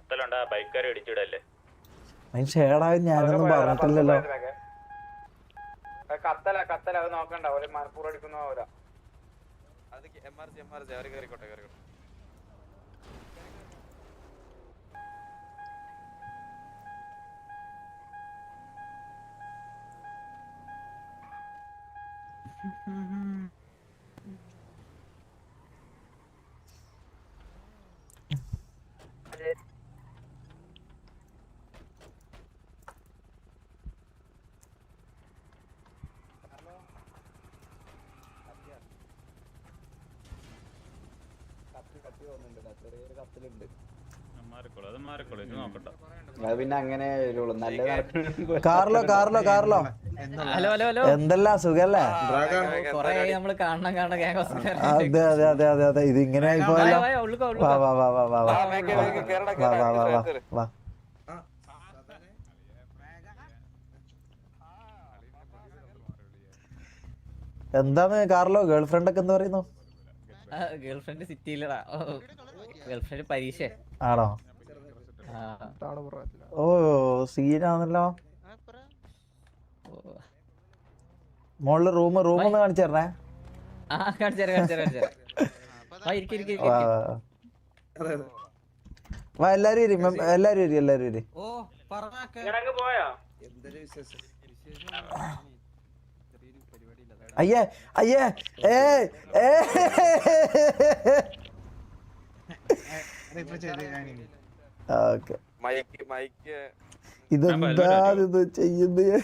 കത്തലുണ്ട്, ബൈക്കാരെ ഇടിച്ചിടല്ലേ. അതിന് ഷേഡായി ഞാനൊന്നും പറഞ്ഞിട്ടില്ലല്ലോ. കത്തല അത് നോക്കണ്ട, ഒരു മലപ്പൂർ അടിക്കുന്ന പോലെ. പിന്നെ അങ്ങനെ കാർലോ ഹലോ ഹലോ ഹലോ, എന്തെല്ലാം സുഖല്ലേ? കൊറേ നമ്മള് കാണണം അതെ അതെ അതെ അതെ അതെ ഇത് ഇങ്ങനെ ആയിപ്പോയല്ലോ. വാ വാ വാ വാ വാ വാ വാ വാ വാ വാ വാ. എന്താണ് കാർലോ, ഗേൾഫ്രണ്ട് ഒക്കെ എന്താ പറയുന്നു? ഗേൾഫ്രണ്ട് സിറ്റിയിലടാ. ഗേൾഫ്രണ്ട് പരീക്ഷ ആണോ? ഓ സീനാണല്ലോ. മോളില് റൂം ഒന്ന് കാണിച്ചു തരണേ. വാ എല്ലാരും ഇരി. അയ്യേ അയ്യേ ഓക്കെ. ഇതെന്താ ഇത് ചെയ്യുന്നത്?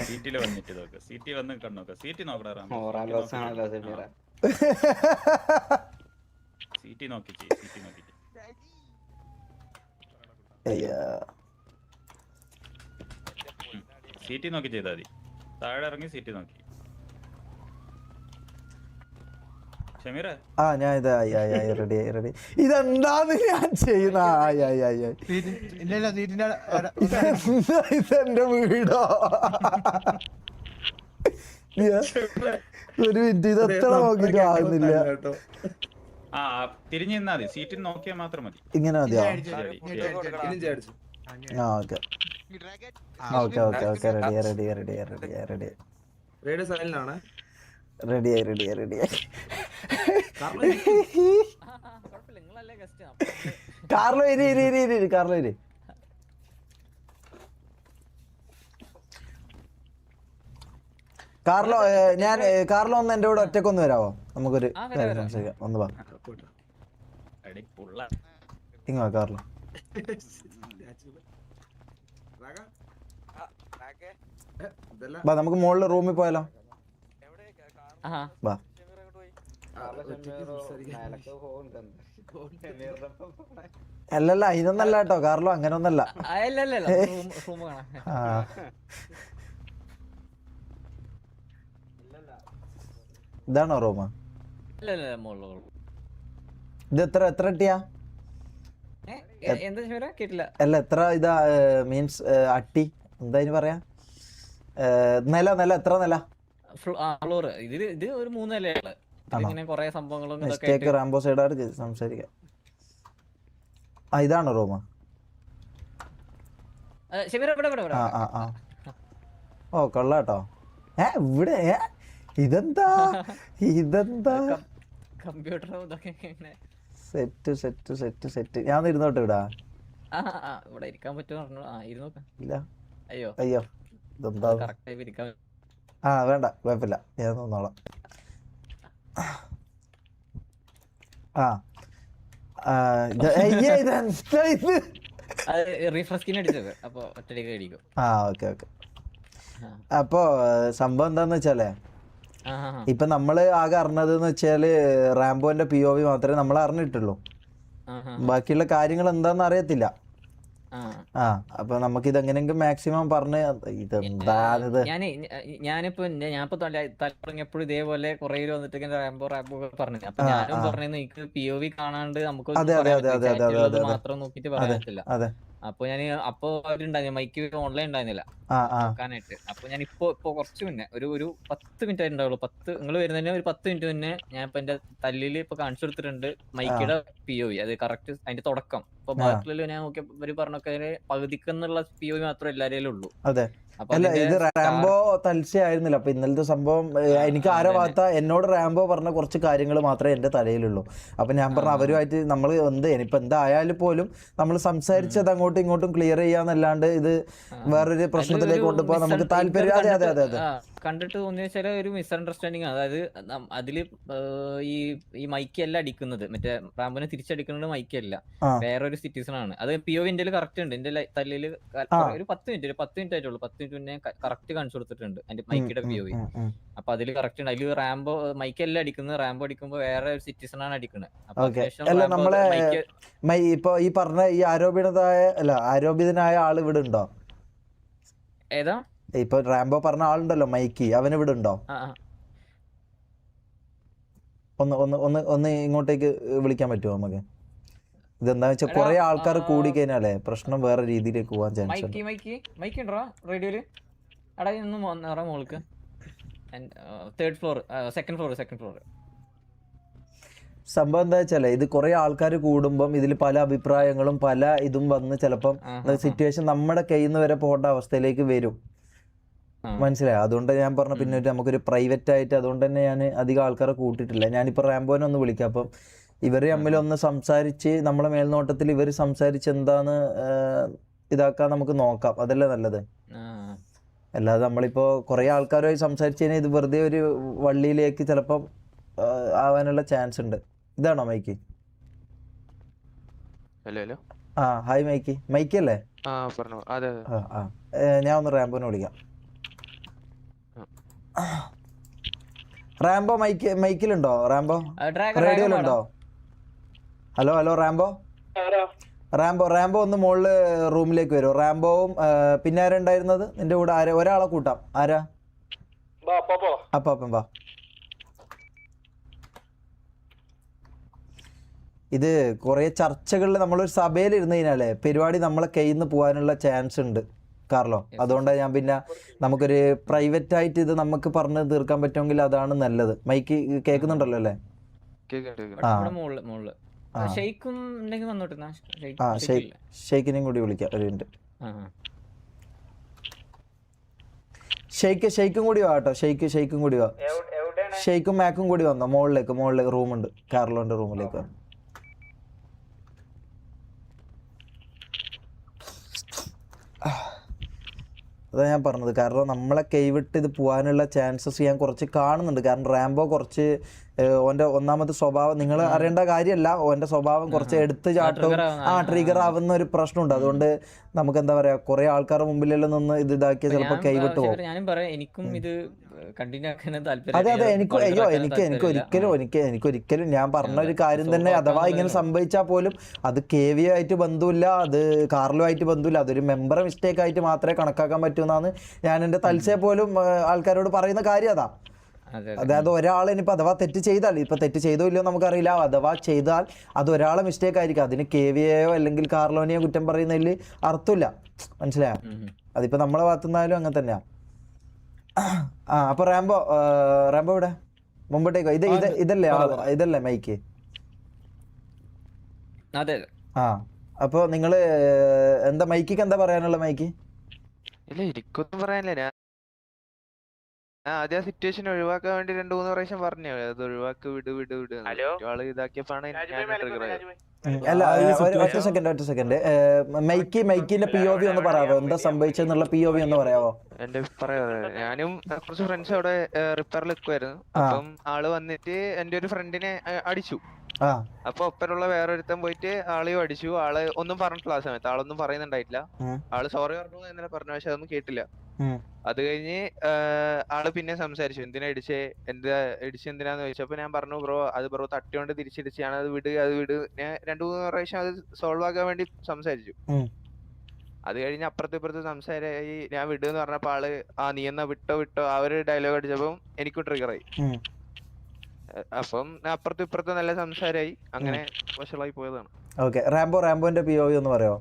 സീറ്റില് വന്നിട്ട് നോക്ക്, സീറ്റി വന്ന് കണ്ണോക്ക, സീറ്റി നോക്കടാ, സീറ്റി നോക്കി സീറ്റി നോക്കി ചെയ്താ മതി. താഴെ ഇറങ്ങി സീറ്റി നോക്കി. ഷമീറ ഞാൻ ഇത് റെഡി. ഇതെന്താന്ന് ഞാൻ ചെയ്യുന്ന? ഇതെന്റെ വീടോ? ഒരു മിനിറ്റ്, ഇതെത്ര നോക്കിട്ട് ആകുന്നില്ല. തിരിഞ്ഞു നിന്നാ മതി, സീറ്റിൽ നോക്കിയാൽ മാത്രം മതി. ഇങ്ങനെ മതിയോ? ഓക്കെ റെഡിയായി. കാർലോ ഇരി. കാർലോ കാർലോ ഒന്ന് എന്റെ കൂടെ ഒറ്റക്കൊന്ന് വരാവോ? നമുക്കൊരു സംസാരിക്കാം. ഒന്ന് വാ ഇങ്ങോ കാർലോ. നമുക്ക് മുകളിൽ റൂമിൽ പോയാലോ? വാ. അല്ലല്ല ഇതൊന്നല്ല കേട്ടോ കാർലോ, അങ്ങനെ ഒന്നല്ല. ഇതാണോ റൂം? ഇത് എത്ര ഇട്ടിയാ? അല്ല എത്ര ഇതാ മീൻസ് അട്ടി എന്താ പറയാ? നില എത്ര നില? ഇത് ഒരു 3 നിലയാണ്. കൊറേ സംഭവങ്ങളും റാംബോ സൈഡായിട്ട് സംസാരിക്കാം. ഇതാണോ റൂം? ഓ കൊള്ളാട്ടോ. ഇവിടെ ഇതെന്താ കമ്പ്യൂട്ടർ സെറ്റ്. ഞാൻ ഇരുന്നോട്ടെ ഇവിടെ? ഇവിടെ ഇരിക്കാൻ പറ്റുമോ? ഇല്ല. അയ്യോ ഇതെന്താ? വേണ്ട കുഴപ്പമില്ല, ഞാൻ നോന്നോളാം. അപ്പൊ സംഭവം എന്താന്ന് വെച്ചാലേ, ഇപ്പൊ നമ്മള് ആകെ അറിഞ്ഞത് വെച്ചാല് റാംബോന്റെ POV മാത്രമേ നമ്മൾ അറിഞ്ഞിട്ടുള്ളൂ. ബാക്കിയുള്ള കാര്യങ്ങൾ എന്താന്ന് അറിയത്തില്ല. അപ്പൊ നമുക്ക് ഇതെങ്ങനെയെങ്കിലും മാക്സിമം പറഞ്ഞ് ഇതെന്താണിത്. ഞാനിപ്പോ തുടങ്ങിയപ്പോഴും ഇതേപോലെ കുറെ വന്നിട്ട് റാംബോ പറഞ്ഞു. അപ്പൊ ഞാനും പറഞ്ഞു എനിക്ക് POV കാണാണ്ട് നമുക്ക് മാത്രം നോക്കിട്ട് പറയാൻ പറ്റില്ല. അപ്പൊ ഞാൻ അപ്പൊ അവരുണ്ടായിരുന്നു മൈക്ക് ഓൺലൈൻ ഉണ്ടായിരുന്നില്ല നോക്കാനായിട്ട്. അപ്പൊ ഞാൻ ഇപ്പൊ കുറച്ച് മുന്നേ ഒരു 10 മിനിറ്റ് ആയിട്ടുണ്ടാവുള്ളൂ. നിങ്ങൾ വരുന്നതിന് ഒരു 10 മിനിറ്റ് മുന്നേ ഞാൻ ഇപ്പൊ എന്റെ തല്ലില് ഇപ്പൊ കാണിച്ചു കൊടുത്തിട്ടുണ്ട് മൈക്കിയുടെ POV. അത് കറക്റ്റ് അതിന്റെ തുടക്കം. ഇപ്പൊ ബാക്കിയുള്ള ഞാൻ നോക്കിയപ്പോ ഇവര് പറഞ്ഞൊക്കെ പകുതിക്കെന്നുള്ള POV മാത്രമേ എല്ലാവരും ഉള്ളൂ. അല്ല ഇത് റാംബോ തൽസ്യായിരുന്നില്ല. അപ്പൊ ഇന്നലത്തെ സംഭവം എനിക്ക് ആരോ ഭാഗത്ത എന്നോട് റാംബോ പറഞ്ഞ കുറച്ച് കാര്യങ്ങൾ മാത്രമേ എന്റെ തലയിലുള്ളൂ. അപ്പൊ ഞാൻ പറഞ്ഞ അവരുമായിട്ട് നമ്മൾ ഇനിയിപ്പോ എന്തായാലും പോലും നമ്മൾ സംസാരിച്ചത് അങ്ങോട്ടും ഇങ്ങോട്ടും ക്ലിയർ ചെയ്യാന്നല്ലാണ്ട് ഇത് വേറൊരു പ്രശ്നത്തിലേക്ക് കൊണ്ടുപോകാൻ നമുക്ക് താല്പര്യം. അതെ അതെ അതെ കണ്ടിട്ട് തോന്നിയ ചില ഒരു മിസ്അണ്ടർസ്റ്റാൻഡിങ്. അതായത് അതില് ഈ മൈക്ക് അല്ല അടിക്കുന്നത്, മറ്റേ റാംബോനെ തിരിച്ചടിക്കുന്നത് മൈക്ക് അല്ല, വേറൊരു സിറ്റിസൺ ആണ്. അത് POV എന്റെ കറക്റ്റ് ഉണ്ട്. എന്റെ തല്ലില് ഒരു 10 മിനിറ്റ് ആയിട്ടുള്ളൂ. 10 മിനിറ്റ് മുന്നേ കറക്റ്റ് കാണിച്ചു കൊടുത്തിട്ടുണ്ട് അതിന്റെ മൈക്കിയുടെ POV. അപ്പൊ അതില് കറക്റ്റ് ഉണ്ട്. അതില് റാംബോ മൈക്ക് അല്ല അടിക്കുന്നത്, റാംബോ അടിക്കുമ്പോ വേറെ ഒരു സിറ്റിസൺ ആണ് അടിക്കുന്നത്. ഇപ്പൊ ഈ പറഞ്ഞ ഈ ആരോപിതനായ ആള് ഇവിടെ ഉണ്ടോ? ഏതാ? ഇപ്പൊ റാംബോ പറഞ്ഞ ആളുണ്ടല്ലോ മൈക്കി, അവൻ ഇവിടെ ഉണ്ടോ? ഒന്ന് ഇങ്ങോട്ടേക്ക് വിളിക്കാൻ പറ്റുമോ നമുക്ക്? ഇതെന്താ വെച്ചാൽ കുറെ ആൾക്കാർ കൂടി കഴിഞ്ഞാലേ പ്രശ്നം വേറെ രീതിയിലേക്ക് പോവാൻ ചാൻസ് ഉണ്ട്. റേഡിയോയില് മോൾക്ക് തേർഡ് ഫ്ലോർ, സെക്കൻഡ് ഫ്ലോർ. സംഭവം എന്താ വെച്ചാലേ ഇത് കുറെ ആൾക്കാർ കൂടുമ്പം ഇതിൽ പല അഭിപ്രായങ്ങളും പല ഇതും വന്ന് ചിലപ്പം സിറ്റുവേഷൻ നമ്മുടെ കയ്യിൽ നിന്ന് വരെ പോകേണ്ട അവസ്ഥയിലേക്ക് വരും. മനസ്സിലായോ? അതുകൊണ്ട് ഞാൻ പറഞ്ഞു പിന്നെ നമുക്കൊരു പ്രൈവറ്റ് ആയിട്ട്, അതുകൊണ്ട് തന്നെ ഞാൻ അധികം ആൾക്കാരെ കൂട്ടിയിട്ടില്ല. ഞാനിപ്പോ റാംബോനെ ഒന്ന് വിളിക്കാം. അപ്പം ഇവര് തമ്മിൽ ഒന്ന് സംസാരിച്ച് നമ്മളെ മേൽനോട്ടത്തിൽ ഇവർ സംസാരിച്ച് എന്താണ് ഇതാക്കാൻ നമുക്ക് നോക്കാം. അതല്ലേ നല്ലത്. അല്ലാതെ നമ്മളിപ്പോ കുറെ ആൾക്കാരുമായി സംസാരിച്ച് കഴിഞ്ഞാൽ ഇത് വെറുതെ ഒരു വള്ളിയിലേക്ക് ചിലപ്പം ആവാനുള്ള ചാൻസ് ഉണ്ട്. ഇതാണോ മൈക്ക്? ഹായ് മൈക്ക് അല്ലേ? ഞാൻ ഒന്ന് റാംബോനെ വിളിക്കാം. റാംബോ മൈക്കിലുണ്ടോ? റാംബോ റേഡിയോയിലുണ്ടോ? ഹലോ റാംബോ ഒന്ന് മുകളില് റൂമിലേക്ക് വരുമോ? റാംബോവും പിന്നെ ആരുണ്ടായിരുന്നത് നിന്റെ കൂടെ? ഒരാളെ കൂട്ടാം. ആരാ? അപ്പാപ്പൻ വാ. ഇത് കുറെ ചർച്ചകളിൽ നമ്മളൊരു സഭയിൽ ഇരുന്ന് കഴിഞ്ഞാലേ പരിപാടി നമ്മളെ കയ്യിൽ നിന്ന് പോകാനുള്ള ചാൻസ് ഉണ്ട് കാർലോ. അതുകൊണ്ടാണ് ഞാൻ പിന്നെ നമുക്കൊരു പ്രൈവറ്റ് ആയിട്ട് ഇത് നമുക്ക് പറഞ്ഞ് തീർക്കാൻ പറ്റുമെങ്കിൽ അതാണ് നല്ലത്. മൈക്ക് കേൾക്കുന്നുണ്ടല്ലോ അല്ലേ? ഷെയ്ക്കിനെയും കൂടി വിളിക്കാം ഒരു മിനിറ്റ്. ഷെയ്ക്കും കൂടി വാ കേട്ടോ. ഷെയ്ക്കും കൂടി വാ. ഷെയ്ക്കും മാക്കും കൂടി വന്നോ മുകളിലേക്ക് റൂമുണ്ട്, കാർലോന്റെ റൂമിലേക്ക് വന്നു. അതാണ് ഞാൻ പറഞ്ഞത്. കാരണം നമ്മളെ കൈവിട്ട് ഇത് പോകാനുള്ള ചാൻസസ് ഞാൻ കുറച്ച് കാണുന്നുണ്ട്. കാരണം റാംബോ കുറച്ച് ഓൻ്റെ ഒന്നാമത്തെ സ്വഭാവം നിങ്ങൾ അറിയേണ്ട കാര്യമല്ല. ഓൻ്റെ സ്വഭാവം കുറച്ച് എടുത്ത് ചാട്ടവും ട്രിഗർ ആവുന്ന ഒരു പ്രശ്നമുണ്ട്. അതുകൊണ്ട് നമുക്ക് എന്താ പറയാ, കുറെ ആൾക്കാരുടെ മുമ്പിലെല്ലാം നിന്ന് ഇത് ഇതാക്കിയ ചിലപ്പോൾ കൈവിട്ട് പോകും. അതെ എനിക്കൊരിക്കലും ഞാൻ പറഞ്ഞ ഒരു കാര്യം തന്നെ, അഥവാ ഇങ്ങനെ സംഭവിച്ചാൽ പോലും അത് KV ആയിട്ട് ബന്ധമില്ല, അത് കാർലോ ആയിട്ട് ബന്ധമില്ല, അതൊരു മെമ്പറെ മിസ്റ്റേക്ക് ആയിട്ട് മാത്രമേ കണക്കാക്കാൻ പറ്റൂന്നാണ് ഞാൻ എൻ്റെ തൽസയെ പോലും ആൾക്കാരോട് പറയുന്ന കാര്യം. അതായത് ഒരാൾ ഇനിയിപ്പോൾ അഥവാ തെറ്റ് ചെയ്താൽ, ഇപ്പൊ തെറ്റ് ചെയ്തോ ഇല്ലയോ നമുക്കറിയില്ല, അഥവാ ചെയ്താൽ അത് ഒരാളെ മിസ്റ്റേക്ക് ആയിരിക്കും. അതിന് KVയെയോ അല്ലെങ്കിൽ കാർലോനെയോ കുറ്റം പറയുന്നതിൽ അർത്ഥമില്ല. മനസ്സിലായോ? അതിപ്പോ നമ്മളെ ഭാഗത്തുനിന്നാലും അങ്ങനെ തന്നെയാ. അപ്പൊ റാംബോ ഇവിടെ മുമ്പോട്ടേക്കോ? ഇതല്ലേ മൈക്ക്? അപ്പൊ നിങ്ങള് എന്താ മൈക്കിക്ക് എന്താ പറയാനുള്ള? മൈക്ക് ഇല്ല, എനിക്കൊന്നും പറയാനില്ല. ഞാൻ ആദ്യം ആ സിറ്റുവേഷൻ ഒഴിവാക്കാൻ വേണ്ടി 2-3 പ്രാവശ്യം പറഞ്ഞു, അത് ഒഴിവാക്ക്, വിട് ആള് ഇതാക്കിയപ്പോഴാണ് ഒറ്റ സെക്കൻഡ് മൈക്കിന്റെ POV ഒന്ന് പറയാവോ? എന്താ സംഭവിച്ചെന്നുള്ള POV ഒന്ന് പറയാവോ? എന്റെ ഞാനും കുറച്ച് ഫ്രണ്ട്സ് അവിടെ റിപ്പയറിൽ നിൽക്കുമായിരുന്നു. അപ്പം ആള് വന്നിട്ട് എന്റെ ഒരു ഫ്രണ്ടിനെ അടിച്ചു. അപ്പൊ ഒപ്പനുള്ള വേറൊരുത്തൻ പോയിട്ട് ആളെയും അടിച്ചു. ആള് ഒന്നും പറഞ്ഞിട്ടില്ല. ആ സമയത്ത് ആളൊന്നും പറയുന്നുണ്ടായിട്ടില്ല. ആള് സോറി പറഞ്ഞു എന്നല്ല പറഞ്ഞു, പക്ഷെ അതൊന്നും കേട്ടില്ല. അത് കഴിഞ്ഞ് ആള് പിന്നെ സംസാരിച്ചു, എന്തിനാ എന്തിനാന്ന് ചോദിച്ചപ്പോ ഞാൻ പറഞ്ഞു, ബ്രോ തട്ടിയോണ്ട് തിരിച്ചിടിച്ചാണ്, അത് വിട്. ഞാൻ 2-3 പ്രാവശ്യം അത് സോൾവ് ആക്കാൻ വേണ്ടി സംസാരിച്ചു. അത് കഴിഞ്ഞ് അപ്പുറത്ത് സംസാരമായി. ഞാൻ വിടുന്ന് പറഞ്ഞപ്പോ ആള് നീ എന്നാ വിട്ടോ ആ ഒരു ഡയലോഗ് അടിച്ചപ്പം എനിക്കും ട്രിഗറായി. അപ്പം അപ്പുറത്തും നല്ല സംസാരമായി. അങ്ങനെ വഷളായി പോയതാണ്. റാംബോന്റെ POV ഒന്ന് പറയോ?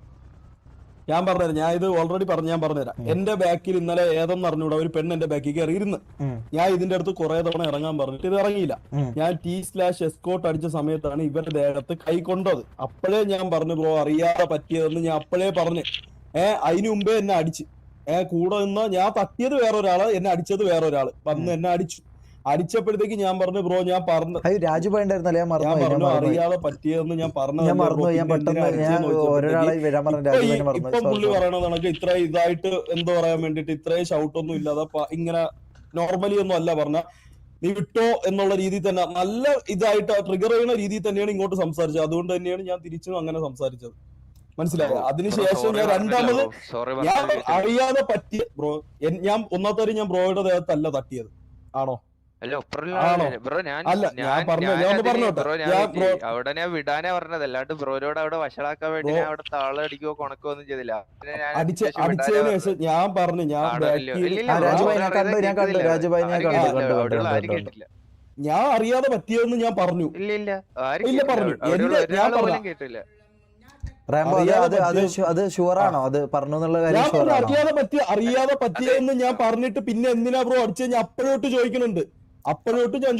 ഞാൻ പറഞ്ഞുതരാം, ഞാൻ ഇത് ഓൾറെഡി ഞാൻ പറഞ്ഞുതരാം. എന്റെ ബാക്കിൽ ഇന്നലെ ഏതെന്ന് അറിഞ്ഞൂടാ ഒരു പെണ്ണ് എന്റെ ബാക്കിൽ കയറിയിരുന്ന്. ഞാൻ ഇതിന്റെ അടുത്ത് കുറെ തവണ ഇറങ്ങാൻ പറഞ്ഞിട്ട് ഇത് ഇറങ്ങിയില്ല. ഞാൻ T/എസ്കോട്ട് അടിച്ച സമയത്താണ് ഇവരുടെ ദേഹത്ത് കൈ കൊണ്ടത്. അപ്പോഴേ ഞാൻ പറഞ്ഞു ബ്രോ അറിയാതെ പറ്റിയതെന്ന് ഞാൻ അപ്പോഴേ പറഞ്ഞു. അതിനു മുമ്പേ എന്നെ അടിച്ച് കൂടെ നിന്ന് ഞാൻ തട്ടിയത് വേറൊരാള്, എന്നെ അടിച്ചത് വേറൊരാള് വന്ന് എന്നെ അടിച്ചപ്പോഴത്തേക്ക് ഞാൻ പറഞ്ഞു ബ്രോ ഞാൻ പറഞ്ഞു അറിയാതെ പറ്റിയതെന്ന് ഞാൻ പറഞ്ഞു. ഇപ്പൊ പുള്ളി പറയണത് കണക്ക് ഇത്ര ഇതായിട്ട് എന്തോ പറയാൻ വേണ്ടിട്ട് ഇത്രയും ഷൗട്ടൊന്നും ഇല്ലാതെ ഇങ്ങനെ നോർമലി ഒന്നും അല്ല പറഞ്ഞ നീ വിട്ടോ എന്നുള്ള രീതിയിൽ തന്നെ നല്ല ഇതായിട്ട് ട്രിഗർ ചെയ്യുന്ന രീതിയിൽ തന്നെയാണ് ഇങ്ങോട്ട് സംസാരിച്ചത്. അതുകൊണ്ട് തന്നെയാണ് ഞാൻ തിരിച്ചും അങ്ങനെ സംസാരിച്ചത്. മനസ്സിലായോ? അതിനുശേഷം ഞാൻ രണ്ടാമത് ഞാൻ അറിയാതെ പറ്റിയ ബ്രോ ഞാൻ ഒന്നാമത്തെ ഞാൻ ബ്രോയുടെ ദേഹത്തല്ല തട്ടിയത്. ആണോ? അവിടെ ഞാൻ വിടാനാ പറഞ്ഞത്, അല്ലാണ്ട് ബ്രോനോട് അവിടെ വഷളാക്കാൻ വേണ്ടി ഞാൻ അവിടെ താളടിക്കോ കൊണക്കോ ഒന്നും ചെയ്തില്ല. അടിച്ചതിന് ശേഷം ഞാൻ പറഞ്ഞു ഞാൻ അറിയാതെ പറ്റിയതെന്ന് ഞാൻ പറഞ്ഞു. ഇല്ല പറഞ്ഞു കേട്ടില്ല. അറിയാതെ പറ്റിയതെന്ന് ഞാൻ പറഞ്ഞിട്ട് പിന്നെ എന്തിനാ ബ്രോ അടിച്ചു ഞാൻ അപ്പോഴോട്ട് ചോദിക്കുന്നുണ്ട്. എന്നിട്ട് ഞാൻ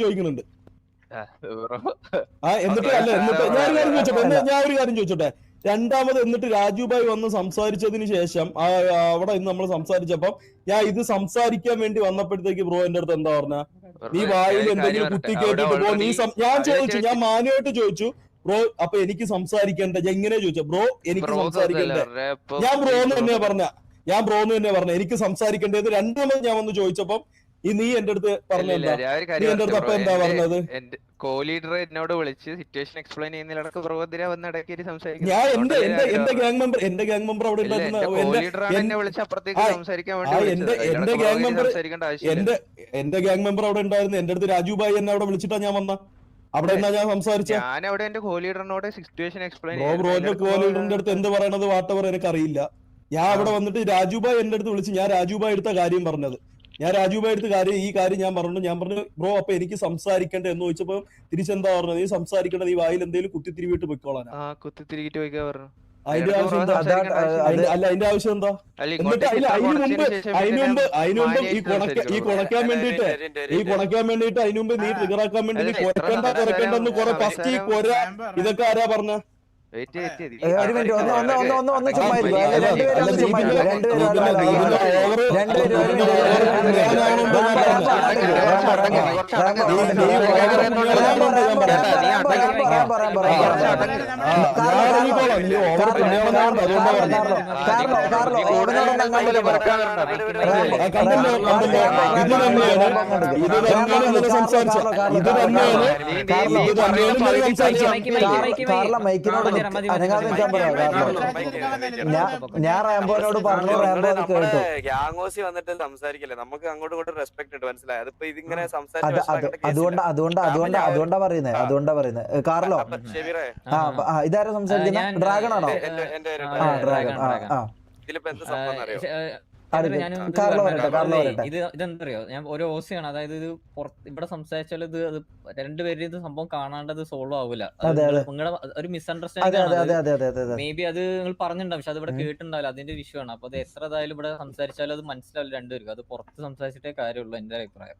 ഒരു കാര്യം ചോദിച്ചോട്ടെ. രണ്ടാമത് എന്നിട്ട് രാജുഭായ് വന്ന് സംസാരിച്ചതിന് ശേഷം അവിടെ ഇന്ന് നമ്മൾ സംസാരിച്ചപ്പോ ഞാൻ ഇത് സംസാരിക്കാൻ വേണ്ടി വന്നപ്പോഴത്തേക്ക് ബ്രോ എന്റെ അടുത്ത് എന്താ പറഞ്ഞ നീ വായിൽ എന്തെങ്കിലും കുത്തി കേട്ടിട്ട് പോ നീ ഞാൻ ചോദിച്ചു, ഞാൻ മാന്യമായിട്ട് ചോദിച്ചു ബ്രോ അപ്പൊ എനിക്ക് സംസാരിക്കണ്ട. ഞാൻ ഇങ്ങനെ ചോദിച്ചു ബ്രോ എനിക്ക് സംസാരിക്കണ്ടേ? ഞാൻ ബ്രോന്ന് തന്നെയാ പറഞ്ഞ എനിക്ക് സംസാരിക്കേണ്ടത്. രണ്ടാമത് ഞാൻ വന്ന് ചോദിച്ചപ്പം നീ എന്റെ അടുത്ത് പറഞ്ഞത് എന്താ പറഞ്ഞത്? കോ-ലീഡർ എന്നോട് വിളിച്ച് സിറ്റുവേഷൻ എക്സ്പ്ലെയിൻ ചെയ്യുന്നതിലടക്ക് ബ്രോതിര വന്ന് ഇടയ്ക്ക് സംസാരിക്കും. ഞാൻ എന്റെ ഗ്യാങ് മെമ്പർ അവിടെ ഉണ്ടായിരുന്നു. എന്റെ അടുത്ത് രാജുഭായി എന്നെ അവിടെ വിളിച്ചിട്ടാ ഞാൻ വന്ന. അവിടെ എന്നാ ഞാൻ സംസാരിച്ചത്? ഞാൻ അവിടെ എന്റെ കോ-ലീഡറിനോട് സിറ്റുവേഷൻ എക്സ്പ്ലെയിൻ ബ്രോന്റെ കോ-ലീഡറിന്റെ അടുത്ത് എന്ത് പറയണത് വാട്ടവർ എനിക്കറിയില്ല. ഞാൻ അവിടെ വന്നിട്ട് രാജുഭായ് എന്റെ അടുത്ത് വിളിച്ച് ഞാൻ രാജുഭായ് എടുത്ത കാര്യം പറഞ്ഞത്. ഞാൻ രാജുഭായ് എടുത്ത ഈ കാര്യം ഞാൻ പറഞ്ഞു ബ്രോ അപ്പൊ എനിക്ക് സംസാരിക്കണ്ടേ എന്ന് ചോദിച്ചപ്പോ തിരിച്ചെന്താ പറഞ്ഞത്? നീ സംസാരിക്കേണ്ടത് ഈ വായിൽ എന്തെങ്കിലും കുത്തിത്തിരിവിട്ട് പൊയ്ക്കോളാൻ. കുത്തിത്തിരികിട്ട് പോയിക്കാ പറഞ്ഞു. അതിന്റെ ആവശ്യം എന്താ? അതിന്റെ ആവശ്യം എന്താ? എന്നിട്ട് അതിനു മുമ്പ് ഈ കുണക്കാൻ വേണ്ടിട്ട് അതിനു മുമ്പ് നീ ട്രിഗറാക്കാൻ വേണ്ടി നീ കുറയ്ക്കണ്ടെന്ന് കുറെ ഫസ്റ്റ് ഈ കൊര ഇതൊക്കെ ആരാ പറഞ്ഞ? ഞാൻ റാംബോനോട് പറഞ്ഞു, റാംബോ കേട്ടു. ഗ്യാങ്ങോസി വന്നിട്ട് സംസാരിക്കില്ല, നമുക്ക് അങ്ങോട്ടും ഇങ്ങോട്ടും റെസ്പെക്ട് ഉണ്ട്. മനസ്സിലായി? അതിപ്പോ ഇതിങ്ങനെ അതുകൊണ്ടാ പറയുന്നത്. കാർലോ ഇതാരാ സംസാരിക്കുന്നത്? ഡ്രാഗൺ ആണോ? ഡ്രാഗൺ. ഇതിലിപ്പോ എന്ത് സംഭവം അറിയോ? ഇതെന്തറിയോ, ഞാൻ ഒരു ഓസിയാണ്. അതായത് ഇത് ഇവിടെ സംസാരിച്ചാൽ ഇത് രണ്ടുപേരും ഇത് സംഭവം കാണാണ്ടത് സോൾവ് ആവൂല. നിങ്ങളുടെ ഒരു മിസ്അണ്ടർസ്റ്റാൻഡിംഗ് മേ ബി അത് നിങ്ങൾ പറഞ്ഞിട്ടുണ്ടാവും, പക്ഷെ അത് ഇവിടെ കേട്ടിട്ടുണ്ടാവില്ല. അതിന്റെ വിഷയമാണ്. അപ്പൊ അത് എത്ര ഇതായാലും ഇവിടെ സംസാരിച്ചാലും അത് മനസ്സിലാവില്ല രണ്ടുപേർക്കും. അത് പുറത്ത് സംസാരിച്ചിട്ടേ കാര്യമുള്ളൂ എന്റെ അഭിപ്രായം.